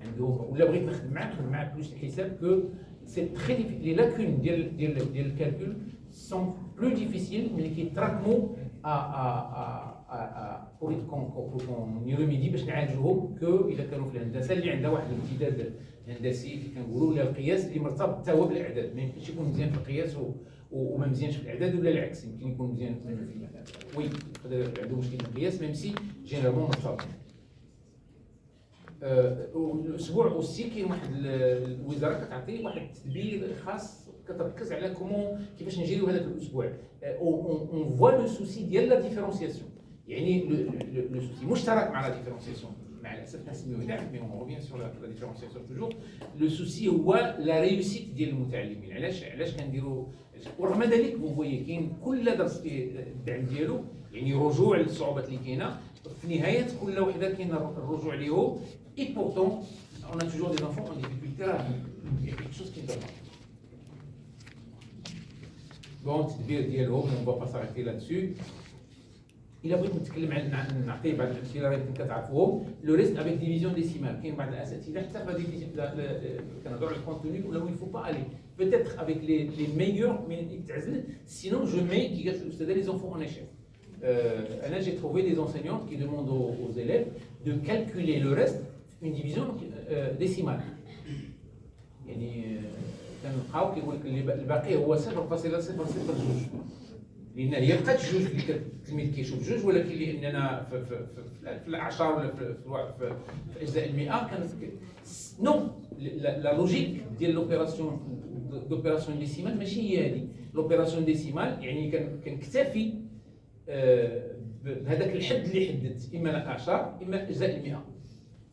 عندهم ولا بغيت نخدم معاه بلوس الحساب كو سي تري لي لاكون ديال الكالكول سون بلو ديفيسيل ملي كيتراكموا pour qu'on y remédie باش نعالجوهم كو الا كانوا في الهندسه اللي عندها واحد الامتداد هندسي اللي كنقولوا ولا القياس اللي مرتبط حتى هو بالاعداد. ما يمكنش يكون مزيان في القياس وما مزيانش في الاعداد ولا العكس يمكن يكون مزيان في الاعداد. وي يقدر عنده مشكل في القياس ميم سي جينيرالمون مرتبط. الاسبوع اوسي كاين واحد الوزاره كتعطي واحد التدبير خاص كتركز على كيفاش نجيريو هذاك الاسبوع. اون فوا لو سوسي ديال لا ديفيرونسياسيون يعني لو سوسي مشترك مع لا ديفيرونسياسيون مع الاسف نسميوه دعم مي اون ريفيان سور لا ديفيرونسياسيون توجور. لو سوسي هو لا ريوسيت ديال المتعلمين. علاش كنديروا ورغم ذلك فو فويي كاين كل درس فيه الدعم ديالو يعني رجوع للصعوبات اللي كاينه في نهايه كل وحده كاين الرجوع ليهم et pourtant on a toujours des enfants en difficulté là il y a quelque chose qui ne va pas. Bon التدبير ديالهم on va pas s'arrêter là-dessus. إلا بغيت نتكلم عن نعطي بعض الأمثلة راه يمكن كتعرفوهم لو ريست افيك ديفيزيون ديسيمال. كاين بعض الأساتذة حتى في هذه كنهضروا على الكونتوني ولا il faut pas aller peut-être avec les meilleurs mais يتعزل sinon je mets كي قالت الأستاذة les enfants en échec. Là j'ai trouvé des enseignantes qui demandent aux élèves de calculer le reste une division décimale. يعني كنلقاو كيقول لك الباقي هو 0.002 لان هي بقات جوج اللي التلميذ كيشوف جوج ولكن لاننا في الاعشار ولا في اجزاء المئه كانت نو لا لوجيك ديال لوبيراسيون ديسيمال ماشي هي هذه. لوبيراسيون ديسيمال يعني كنكتفي بهذاك الحد اللي حددت اما الاعشار اما اجزاء المئه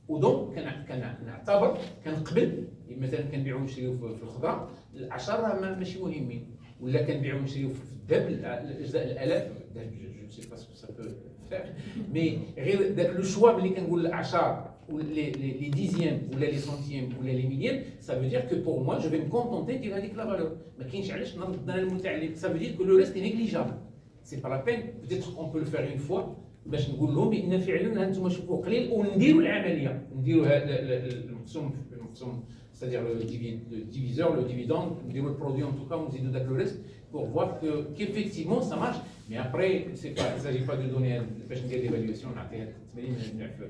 ودونك كنعتبر كنقبل مثلا كنبيعوا ونشريو في الخضره العشر ماشي مهمين ولا كنبيعوا ونشريو في الذهب الاجزاء الالاف الذهب جو سي با سكو سا بو فير مي غير داك لو شوا ملي كنقول العشر لي ديزيام ولا لي سنتيام ولا لي مليام سا فو دير كو بور موا جو في مو كونتونتي ديال هذيك لا فالور. ما كاينش علاش نرد انا المتعلم سا فو دير كو لو ريست نيغليجابل سي با لا بين بيتيتر اون بو لو فير اون فوا باش نقول لهم بان فعلا هانتوما شوفوا قليل ونديروا العمليه نديروا هذا المقسوم c'est-à-dire le diviseur, le dividende, نديروا البرودوي en tout cas ونزيدوا داك لو ريست pour voir qu'effectivement ça marche. Mais après c'est pas il s'agit pas de donner باش ندير ديفالواسيون نعطيها 80 في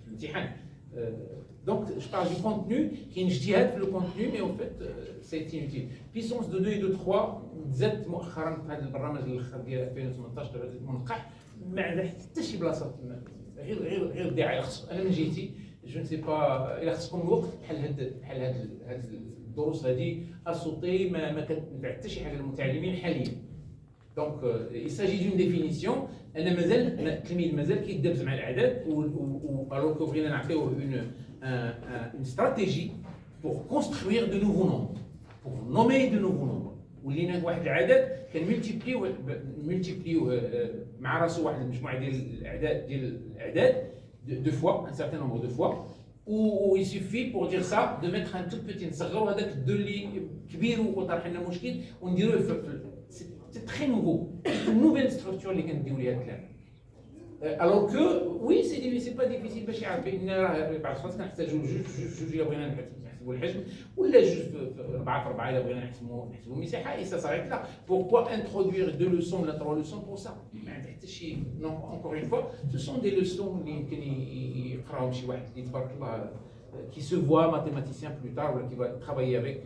الامتحان. Donc je parle du contenu كاين اجتهاد في الكونتوني mais en fait c'est inutile. Puissance de 2 et de 3 زادت مؤخرا في هذا البرنامج الاخر ديال 2018 المنقح ما عندها حتى شي بلاصه غير داعي. انا من جهتي جو نسي با الى خصكم الوقت بحال هاد الدروس هذه اسوطي ما كتنفع حتى شي حاجه للمتعلمين حاليا. دونك يساجي دون ديفينيسيون انا مازال التلميذ مازال كيدبز مع الاعداد و الوغ كو بغينا نعطيوه اون استراتيجي بور كونستروير دو نوفو نومبر بور نومي دو نوفو نومبر ولينا واحد العدد كنملتيبليو مع راسو واحد المجموعه ديال الاعداد دو فوا ان سارتان نومبر دو فوا ou il suffit pour dire ça de mettre un tout petit نصغروا هذاك الدو اللي كبير وطرح لنا مشكل ونديروه c'est très nouveau une nouvelle structure اللي كنديروا ليها الكلام. alors que oui c'est pas difficile باش يعرف بان راه بعض الخطرات كنحتاجوا جوج الا بغينا نحسبوا الحجم ولا جوج في 4 في 4 الا بغينا نحسبوا المساحه et ça s'arrête là. Pourquoi introduire deux leçons ولا trois leçons pour ça؟ ما عندها حتى شي. non encore une fois ce sont des leçons اللي يمكن يقراهم شي واحد اللي تبارك الله qui se voit mathématicien plus tard ou qui va travailler avec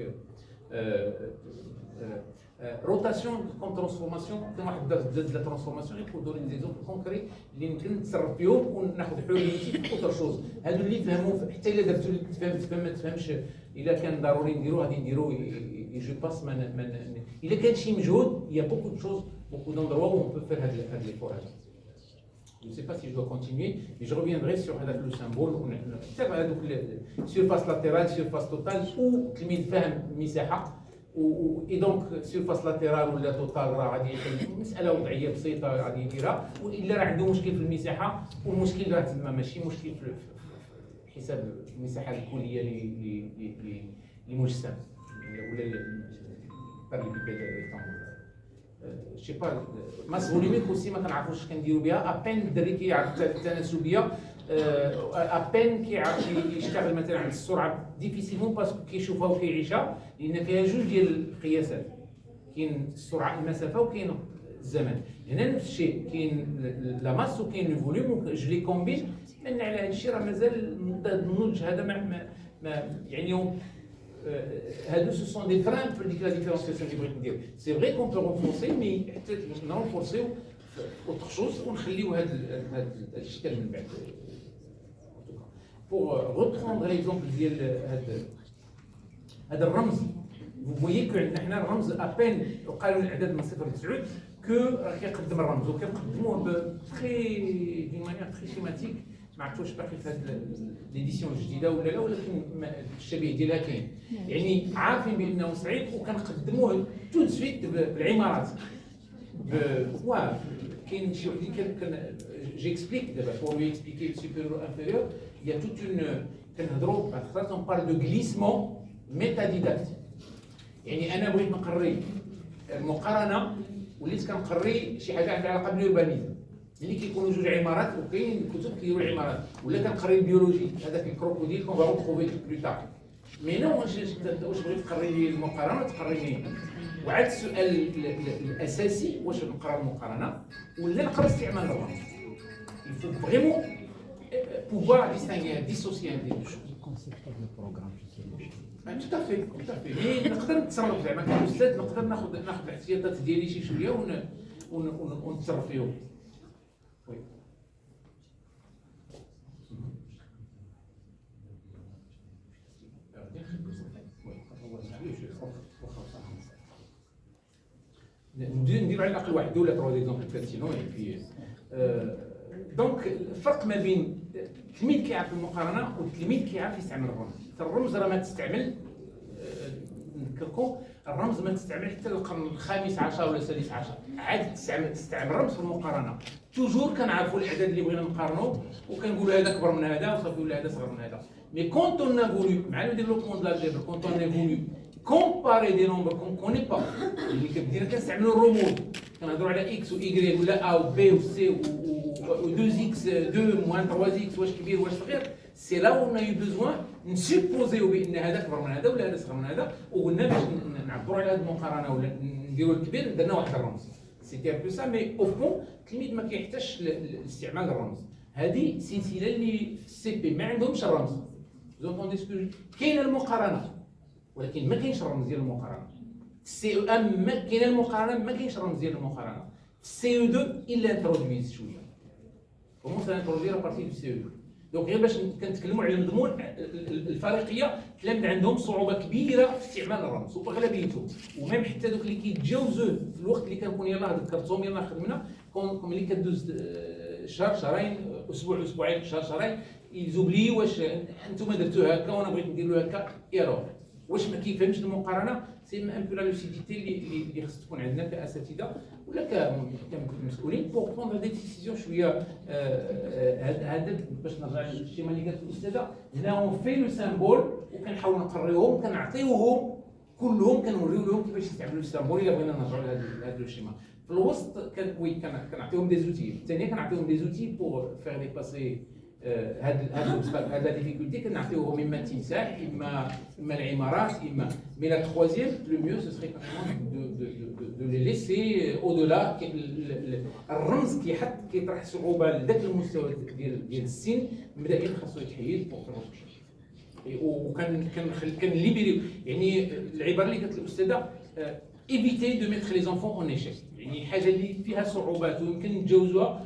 rotation comme transformation. كان واحد داز لا ترانسفورماسيون يقول دوني دي زيكزومبل كونكري اللي يمكن نتصرف فيهم وناخذ حريتي في اوتر شوز. هادو اللي فهموا حتى الا درتو اللي تفهم ما تفهمش الا كان ضروري نديرو غادي نديرو جو باس الا كان شي مجهود يا بوكو دو شوز بوكو دوندروا اون بو فير هاد لي فور هذا. Je ne sais pas si je dois continuer, mais je reviendrai sur le symbole. Surface latérale, surface totale, ou et donc surface latérale ولا توتال راه غادي مساله وضعيه بسيطه غادي يديرها. والا راه عنده مشكل في المساحه والمشكل راه تما ماشي مشكل في حساب المساحه الكليه لمجسم ولا باراليبيد ريكتانغول. je sais pas ماس فوليميك aussi ما كنعرفوش كنديروا بها ابين الدري كيعرف التناسبيه ابين كيعرف يشتغل مثلا على السرعه ديفيسيلمون باسكو كيشوفها وكيعيشها لان فيها جوج ديال القياسات كاين السرعه المسافه وكاين الزمن. هنا نفس الشيء كاين لا ماس وكاين لو فوليوم جو لي كومبين. من على هذا الشيء راه مازال النضج هذا ما يعني هادو ce sont des freins pour la différenciation اللي بغيت ندير. c'est vrai qu'on peut renforcer mais حتى نرونفورسيو autre chose ونخليو هذا الشكل من بعد. pour reprendre l'exemple ديال هذا الرمز vous voyez que عندنا حنا الرمز ابين قالوا الاعداد من 0 ل 9 كو راه كيقدم الرمز وكنقدموه بتري دون مانيير تري سيماتيك. ما عرفتوش باقي في هذه ليديسيون الجديده ولا لا ولكن الشبيه ديالها كاين. يعني عارفين بانه صعيب وكنقدموه تو سويت بالعمارات كاين شي وحدين كان جيكسبليك دابا pour lui expliquer le supérieur inférieur il y a toute une كنهضروا بعض الخطرات on parle de glissement métadidactique. يعني انا بغيت نقري المقارنه وليت كنقري شي حاجه عندها علاقه بالوربانيزم اللي كيكونوا جوج عمارات وكاين الكتب كيديروا العمارات ولا كنقري البيولوجي هذاك الكروكوديل كون فا روتروفي بلو تار. مي نو واش بغيت تقري لي المقارنه تقري لي. وعاد السؤال الاساسي واش نقرا المقارنه ولا نقرا استعمال الرمز. il faut vraiment pouvoir distinguer dissocier des deux choses. tout à fait مي نقدر نتصرف زعما كاستاذ نقدر ناخذ الاحتياطات ديالي شي شويه ونتصرف فيهم. Oui. ندير على الاقل واحد ولا ثلاثه اكزومبل كاسينو في دونك الفرق ما بين التلميذ كيعرف المقارنه والتلميذ كيعرف يستعمل الرمز. الرمز راه ما تستعمل نذكركم الرمز ما تستعمل حتى القرن الخامس عشر ولا السادس عشر عاد تستعمل الرمز في المقارنه. توجور كنعرفوا الاعداد اللي بغينا نقارنوا وكنقولوا هذا اكبر من هذا وصافي ولا هذا صغر من هذا. مي كونت اون افولو مع لو ديفلوبمون دو الجبر كونت اون افولو كومباري دي نومبر كون كوني با اللي كدير كنستعملوا الرموز كنهضروا على اكس و اي ولا ا و بي و سي و 2 اكس 2 موان 3 اكس واش كبير واش صغير. سي لا اون اي بوزوان نسيبوزيو بان هذا اكبر من هذا ولا هذا صغر من هذا وقلنا باش نعبروا على هذه المقارنه ولا نديروا الكبير درنا واحد الرمز. سيتي ان بو سا مي او فون التلميذ ما كيحتاجش لاستعمال الرمز. هذه سلسله اللي في السي بي ما عندهمش الرمز. زونطوندي سكو كاينه المقارنه ولكن ما كاينش الرمز ديال المقارنه. سي او ام كاينه المقارنه ما كاينش الرمز ديال المقارنه. سي او 2 الا انترودويز شويه كومون سا انترودوير ابارتي دو سي او 2. دونك غير باش كنتكلموا على المضمون الفريقيه التلاميذ عندهم صعوبه كبيره في استعمال الرمز واغلبيتهم وميم حتى دوك اللي كيتجاوزوه في الوقت اللي كنكون يلاه ذكرتهم يلاه خدمنا كوم اللي كدوز شهر شهرين اسبوع اسبوعين شهر شهرين يزوبلي واش انتم درتوها هكا وانا بغيت ندير له هكا ايرور. واش ما كيفهمش المقارنه سي ان بو لا لوسيديتي اللي خص تكون عندنا كاساتذه ولا كمسؤولين بور بروندر دي ديسيزيون شويه. هذا باش نرجع للشيما اللي قالت الاستاذه، هنا اون في لو سامبول وكنحاولوا نقريوهم كنعطيوهم كلهم كنوريو لهم كيفاش يستعملوا السامبول. الا بغينا نرجعوا لهذا الشيما في الوسط كنعطيهم دي زوتي. الثانيه كنعطيهم دي زوتي بور فير ديباسي هاد لا ديفيكولتي. كنعطيوهم اما التمساح اما العمارات اما مي لا تخوازيام لو ميو سو سري كاريمون دو لي ليسي او دولا. الرمز كيطرح صعوبه لذاك المستوى ديال السن مبدئيا خاصو يتحيد بور فير وكان ليبيري. يعني العباره اللي قالت الاستاذه ايفيتي دو ميتر لي زونفون اون ايشيك، يعني حاجه اللي فيها صعوبات ويمكن نتجاوزوها.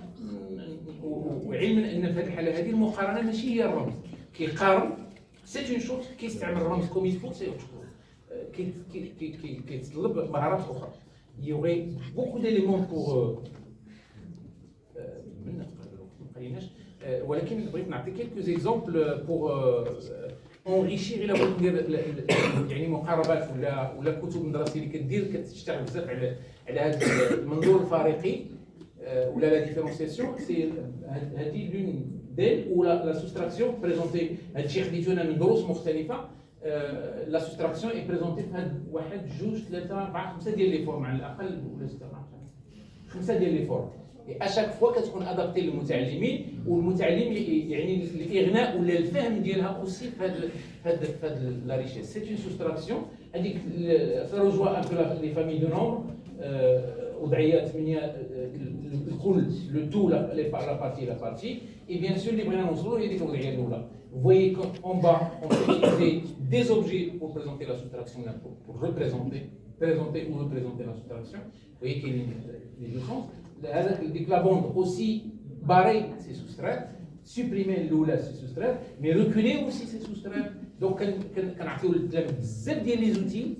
وعلما ان في هذه الحاله هذه المقارنه ماشي هي الرمز كيقارن، سي اون شوز كيستعمل الرمز كوم يفو سي اوتر شوز كيتطلب مهارات اخرى. يوغي بوكو ديليمون بور ما قريناش، ولكن بغيت نعطي كيلكو زيكزامبل بور اونريشير. الى بغيت ندير يعني مقاربات ولا كتب مدرسيه اللي كتشتغل بزاف على هذا المنظور الفارقي ولا لا ديفيرونسياسيون. سي هذه لون ديل ولا لا سوستراكسيون بريزونتي. هادشي خديتونا من دروس مختلفه. لا سوستراكسيون اي بريزونتي في هاد واحد جوج ثلاثه اربعه خمسه ديال لي فورم على الاقل، ولا سته خمسه ديال لي فورم. اشاك فوا كتكون ادابتي للمتعلمين، والمتعلم يعني الاغناء ولا الفهم ديالها اوسي في هاد لا ريشيس. سي اون سوستراكسيون. هذيك تروجوا ان بو لي فامي دو نومبر وضعيات 8 الكل لو تو لا بارتي et bien sûr اللي بغينا نوصلوا هي ديك الوضعيه الاولى. Vous voyez qu'en bas on peut utiliser des objets pour présenter la soustraction, pour présenter ou représenter la soustraction. Vous voyez qu'il y a les deux sens. ديك la bande aussi barrée c'est soustraire, supprimer الاولى c'est soustraire, mais reculer aussi c'est soustraire. Donc كنعطيو للتلاميذ بزاف ديال لي زوتي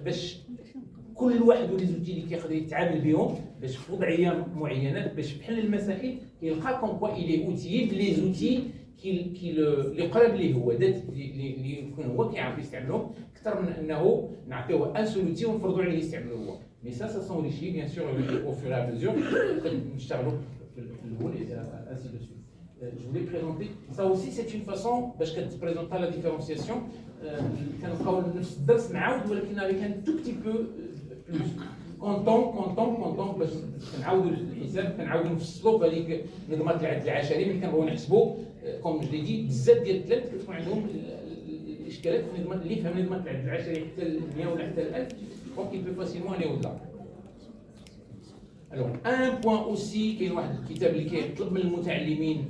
باش كل واحد ولي زوتي اللي كيقدر يتعامل بهم باش في وضعيه معينه باش بحل المسائل يلقى كون كوا الي اوتيي بلي زوتي اللي قرب ليه هو ذات اللي يكون هو كيعرف يستعملهم اكثر من انه نعطيوه ان سولوتي ونفرضوا عليه يستعملو هو. مي سا سون ريشي بيان سور او فور ا ميزور نشتغلوا في الاول انسي دو سويت. Je voulais présenter ça aussi, c'est une façon باش كتبريزونطا لا ديفيرونسياسيون. كنبقاو نفس الدرس نعاود ولكن avec un tout petit peu plus كونطون باش كنعاودوا الحساب كنعاودوا نفصلوا بهذيك نظمات العد العشري. ملي كنبغيو نحسبوا كوم جو دي بزاف ديال التلاميذ كتكون عندهم الاشكالات في نظمات اللي يفهم نظمات العد العشري حتى 100 ولا حتى 1000 دونك il peut facilement aller au-delà. Alors un point aussi كاين واحد الكتاب اللي كيطلب من المتعلمين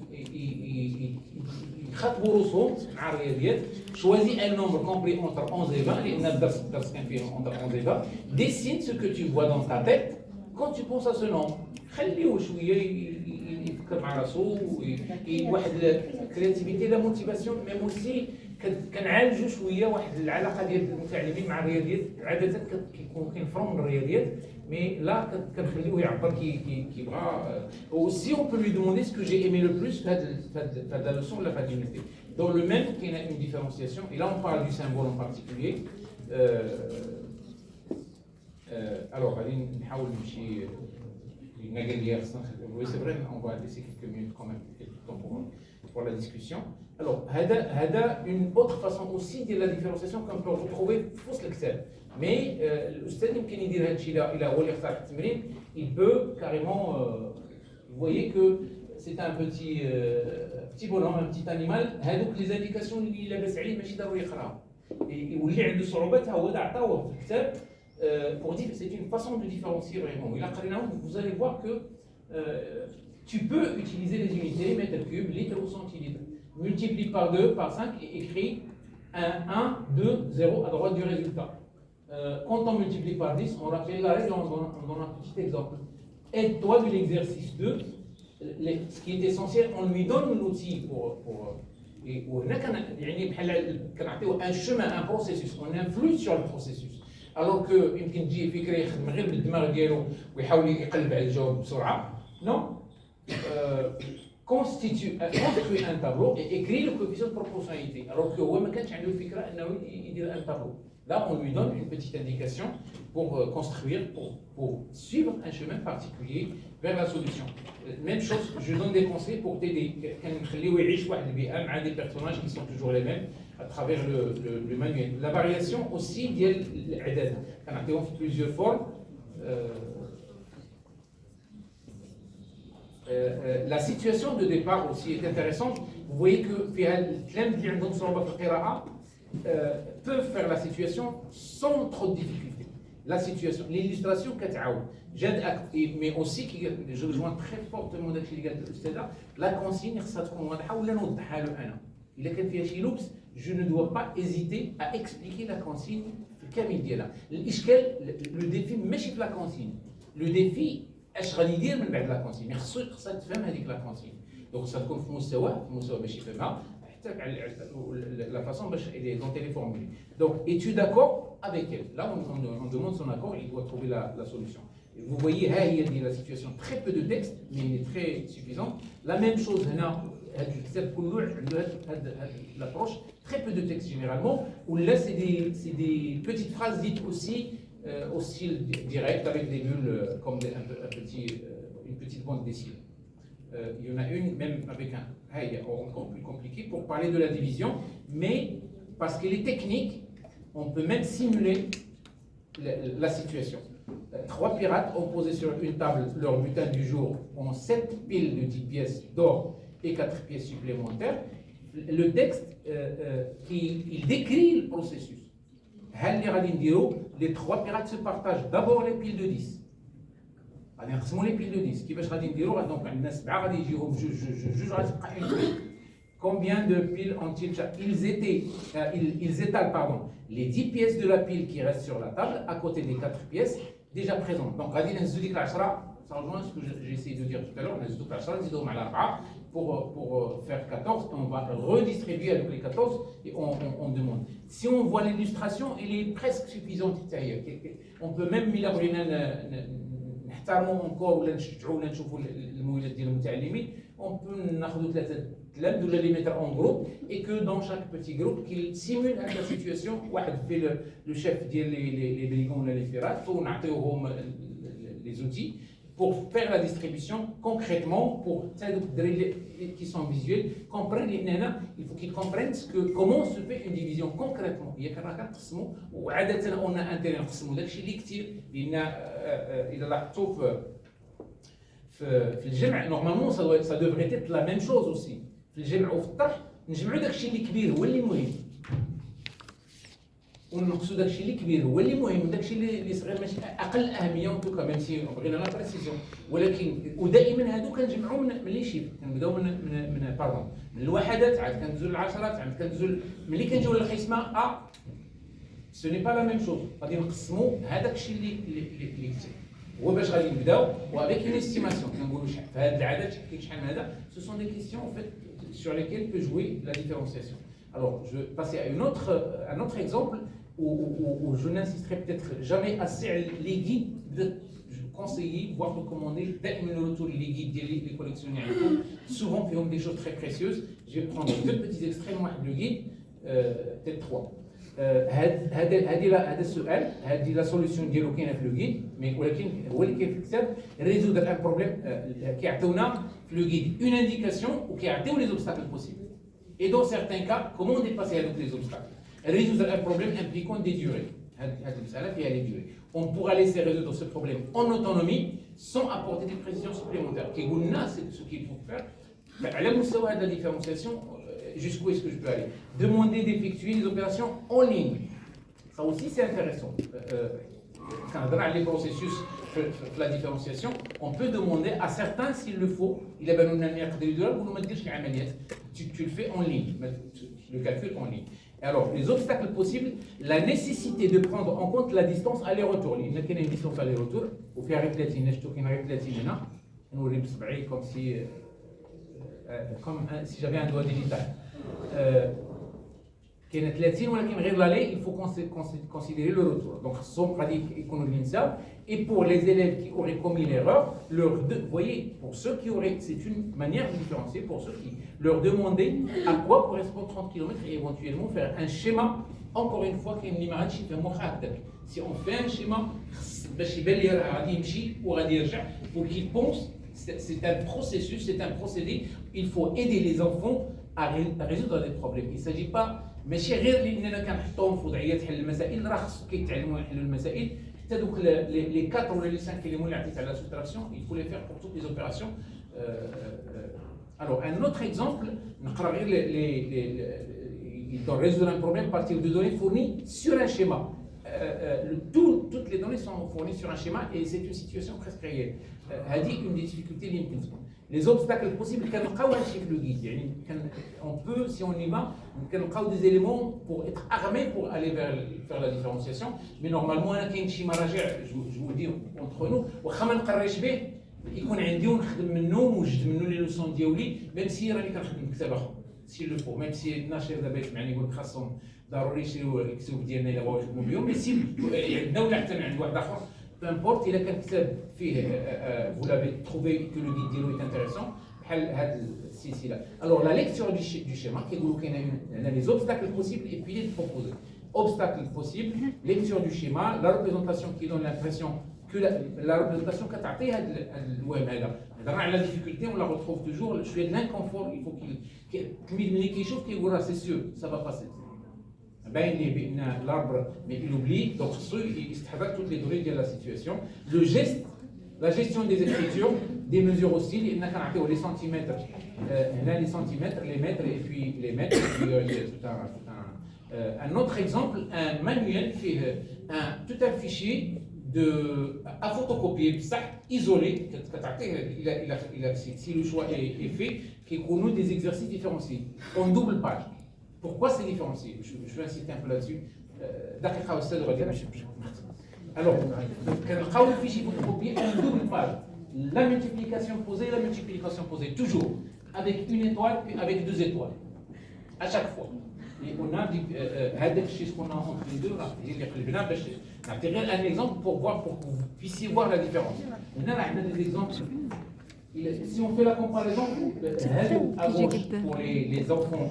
يخاطبوا راسهم مع الرياضيات. Choisis un nombre compris entre 11 et 20 لأن الدرس كان فيه entre 11 et 20. Dessine ce que tu vois dans ta tête quand tu penses à ce nombre. خليه شويه يفكر مع راسو واحد الكرياتيفيتي لا موتيفاسيون. ميم اوسي كنعالجوا شويه واحد العلاقه ديال المتعلمين مع الرياضيات. عاده كيكون كينفروا من الرياضيات مي لا كنخليوه يعبر كي بغا. aussi on peut lui demander ce que j'ai aimé le plus de la leçon de la faculté. Dans le même qu'il y a une différenciation et là on parle du symbole en particulier. Alors allez نحاول نمشي oui c'est vrai on va laisser quelques minutes quand même quelques temps pour la discussion. Alors هذا une autre façon aussi de la différenciation qu'on peut retrouver في وسط الكتاب. Mais الاستاذ يمكن يدير هذا الشيء الى هو اللي اختار التمرين. Il peut carrément vous voyez que c'est un petit bonhomme, un petit animal. هذوك les indications اللي لاباس عليه ماشي ضروري يقراها يولي عنده صعوبات هو عطاوه في الكتاب pour dire que c'est une façon de différencier vraiment. Il a قريناهم vous allez voir que tu peux utiliser les unités mètres cubes, litres ou centilitres. Multiplie par 2, par 5 et écris 1, 2, 0 à droite du résultat. Quand on multiplie par 10, on rappelle la règle, on donne un petit exemple. Aide-toi de l'exercice 2. Ce qui est essentiel, on lui donne l'outil pour وهنا يعني بحال كنعطيو un chemin, un processus, on influe sur le processus. Alors que يمكن تجي فكره يخدم غير بالدماغ ديالو ويحاول يقلب على الجواب بسرعه. Non. construit un tableau et écrit le coefficient de proportionnalité. Alors que هو ما كانش عنده الفكرة انه يدير un tableau. Là, on lui donne une petite indication pour construire, pour suivre un chemin particulier vers la solution. Même chose, je donne des conseils pour t'aider. كنخليو يعيش واحد البيئة مع des personnages qui sont toujours les mêmes à travers le manuel. La variation aussi ديال الأعداد. كنعطيهم في plusieurs formes. La situation de départ aussi est intéressante. Vous voyez que فيها الكلام اللي عندهم صعوبة في القراءة peuvent faire la situation sans trop de difficultés. La situation, l'illustration كتعاون. Mais aussi je rejoins très fortement داكشي اللي قالت الأستاذة. La consigne خصها تكون واضحة ولا نوضحها له أنا. إذا كان فيها شي لبس je ne dois pas hésiter à expliquer la consigne في الكامل ديالها. الإشكال le défi ماشي في la consigne. Le défi اش غادي يدير من بعد لا كونسين خصها تفهم هذيك لا كونسين دونك خصها تكون في مستوى باش يفهمها حتى لا فاصون باش دونك لي فورمولي دونك اي tu d'accord avec elle là on demande son accord il doit trouver la solution vous voyez ها هي دي la situation très peu de texte mais il est très suffisant la même chose هنا هذا الكتاب كله عنده هذا l'approche très peu de texte généralement ou là c'est des petites phrases dites aussi au style direct avec des bulles comme une petite bande dessinée. Il y en a une même avec un encore plus compliqué pour parler de la division, mais parce qu'elle est technique, on peut même simuler la situation. 3 pirates ont posé sur une table leur butin du jour en 7 piles de 10 pièces d'or et 4 pièces supplémentaires. Le texte, il décrit le processus. Les 3 pirates se partagent d'abord les piles de 10. غادي نقسموا les piles de 10 كيفاش غادي نديروا دونك عندنا 7 غادي يجيهم جوج غادي تبقى une pile. Combien de piles ont-ils ils étalent les 10 pièces de la pile qui restent sur la table à côté des 4 pièces déjà présentes. Donc غادي نهزوا ديك 10 ça rejoint ce que j'ai essayé de dire tout à l'heure نهزوا 10 نزيدوهم على 4 pour faire 14, on va redistribuer avec les 14 et on demande. Si on voit l'illustration, elle est presque suffisante. On peut même نحترموا encore ولا نشجعوا ولا نشوفوا المويلات ديال المتعلمين on peut ناخذوا 3 تلامذ ولا les mettre en groupe et que dans chaque petit groupe qu'il simule la situation واحد في le chef ديال les brigands ولا les pirates ونعطيوهم les outils pour faire la distribution concrètement pour qui sont visuels comprennent il faut qu'ils comprennent comment se fait une division concrètement il y a كنقسموا وعاده on a intérêt نقسموا داكشي اللي كثير لان اذا لاحظتوا في الجمع normalement ça devrait être la même chose aussi في الجمع وفي الطرح نجمعوا داكشي اللي كبير هو اللي مهم ونقصوا داكشي اللي كبير هو اللي مهم داكشي اللي صغير ماشي اقل اهميه وانتو كمان سي بغينا لا بريسيزيون ولكن ودائما هادو كنجمعوا من لي شيف كنبداو من الوحدات عاد كندوزو للعشرات عاد كندوزو ملي كنجيو للخصمه سو ني با لا ميم شوز غادي نقسموا هذاك الشيء اللي كتب هو باش غادي نبداو وافيك اون استيماسيون كنقولوا شحال في هاد العدد شحال من هذا سو سون دي كيسيون en fait sur lesquelles peut jouer la différenciation. Alors, je vais passer à un autre exemple où je n'insisterai peut-être jamais assez les guides de conseiller, voire recommander les guides des collectionneurs. Souvent, ils ont des choses très précieuses. Je vais prendre 2 petits extraits de guide, peut-être 3. هذا السؤال هذه لا سوليسيون ديالو كاينه في لو غيد مي ولكن هو اللي كاين في الكتاب ريزودر ان بروبليم كيعطيونا في لو غيد اون انديكاسيون وكيعطيو لي زوبستاكل بوسيبل et dans certains cas comment dépasser avec les obstacles résoudre un problème impliquant des durées هذه المساله فيها les durées on pourra laisser résoudre ce problème en autonomie sans apporter des précisions supplémentaires كيقول لنا ce qu'il faut faire على مستوى هذه la différenciation jusqu'où est-ce que je peux aller demander d'effectuer les opérations en ligne ça aussi c'est intéressant quand on a les processus de la différenciation on peut demander à certains s'il le faut il a besoin d'un يقدر يديرها ولا ما تديرش العمليات tu le fais en ligne le calcul en ligne alors les obstacles possibles la nécessité de prendre en compte la distance aller-retour il y a une distance aller-retour وفيها غير 30 شفتوا كاين غير 30 هنا نوري بصبعي comme si j'avais un doigt digital كاين 30 ولكن غير لالي il faut considérer le retour. Donc خصهم غادي يكونوا الانساب. Et pour les élèves qui auraient commis l'erreur, vous voyez, pour ceux qui auraient, c'est une manière de différencier, pour ceux qui leur demandaient à quoi correspond 30 km et éventuellement faire un schéma. Encore une fois, si on fait un schéma, pour qu'ils pensent, c'est un processus, c'est un procédé, il faut aider les enfants à résoudre des problèmes. Il ne s'agit pas ماشي غير لاننا كنحطوهم في وضعيه حل المسائل، راه خصو كيتعلموا يحلوا المسائل. حتى دوك لي 4 ولا لي 5 كلمات اللي عطيت على لا سوستراكسيون il faut les faire pour toutes les opérations. Alors un autre exemple, نقرا غير il doit résoudre un problème à partir de données fournies sur un schéma. Toutes les données sont fournies sur un schéma et c'est une situation presque réelle. هذه une des difficultés اللي يمكن تكون. Les obstacles possibles, le guide. On peut, si on y va, des éléments pour être armés pour aller faire la différenciation. Mais normalement, je vous le dis entre nous, يكون عندي ونخدم منه ونوجد منه لي لوسون ديالي ميم سي راني كنخدم بكتاب اخر سي لو فو ميم سي الناشر دابا يسمعني يقول لك خاصهم ضروري يشريو الكتب ديالنا الا بغاو يخدموا بهم مي سي عندنا ولا حتى من عند واحد اخر peu importe il a كان كتاب فيه vous l'avez trouvé que le guide ديالو est intéressant بحال هاد السلسله. Alors la lecture du schéma كيقولوا كاين les obstacles possibles et puis les proposés. Obstacles possibles, lecture du schéma, la représentation qui donne l'impression que la représentation كتعطي هاد الوهم هذا. هضرنا على la difficulté, on la retrouve toujours, شويه de l'inconfort, il faut qu'il ملي كيشوف كيقول راه سي سيور ça va passer. باين ليه بان l'arbre mais il oublie, donc خصو يستحضر toutes les données ديال la situation. Le geste, la gestion des écritures, des mesures aussi, لان كنعطيو les centimètres, هنا les centimètres, les mètres et puis les mètres et puis tout un autre exemple, un manuel fait tout un fichier à photocopier, isolé, si le choix est fait, qui connaît des exercices différenciés, en double page. Pourquoi c'est différencié? Je vais insister un peu là-dessus. Alors, le fichier photocopié en double page. La multiplication posée, toujours, avec une étoile puis avec 2 étoiles, à chaque fois. Et on a هذاك الشيء qu'on a entre les deux راه هي اللي قلبنا باش نعطي غير un exemple pour que vous puissiez voir la différence. هنا راه عندنا des exemples. Si on fait la comparaison, à gauche pour les enfants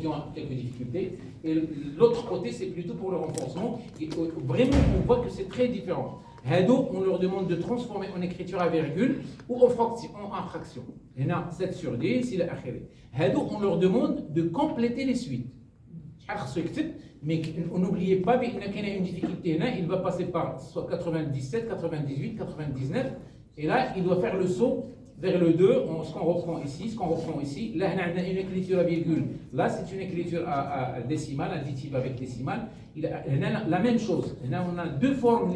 qui ont quelques difficultés, et l'autre côté c'est plutôt pour le renforcement. Et vraiment on voit que c'est très différent. هادو on leur demande de transformer en écriture à virgule ou en fraction. هنا 7 sur 10 إلى آخره. هادو on leur demande de compléter les suites. شحال خصو يكتب mais n'oubliez pas بأن كاينه une difficulté هنا, il va passer par soit 97, 98, 99 et là il doit faire le saut vers le 2, ce qu'on reprend ici, Là, on a une écriture à virgule. Là, c'est une écriture à décimale, additive avec décimale. La même chose. On a 2 formes,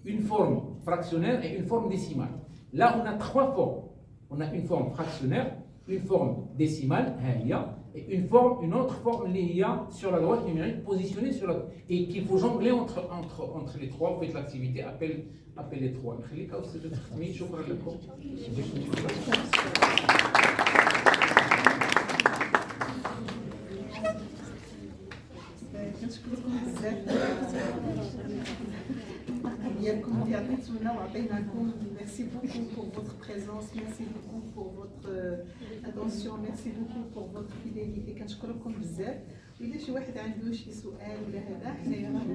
une forme fractionnaire et une forme décimale. Là, on a 3 formes. On a une forme fractionnaire, une forme décimale, et une autre forme sur la droite numérique, positionnée sur la droite. Et qu'il faut jongler entre les 3. Vous faites l'activité, appelle les 3. Merci beaucoup pour votre présence, merci beaucoup pour votre attention, merci beaucoup pour votre fidélité. كنشكركم بزاف. وإلا شي واحد عنده شي سؤال ولا هذا حنايا راه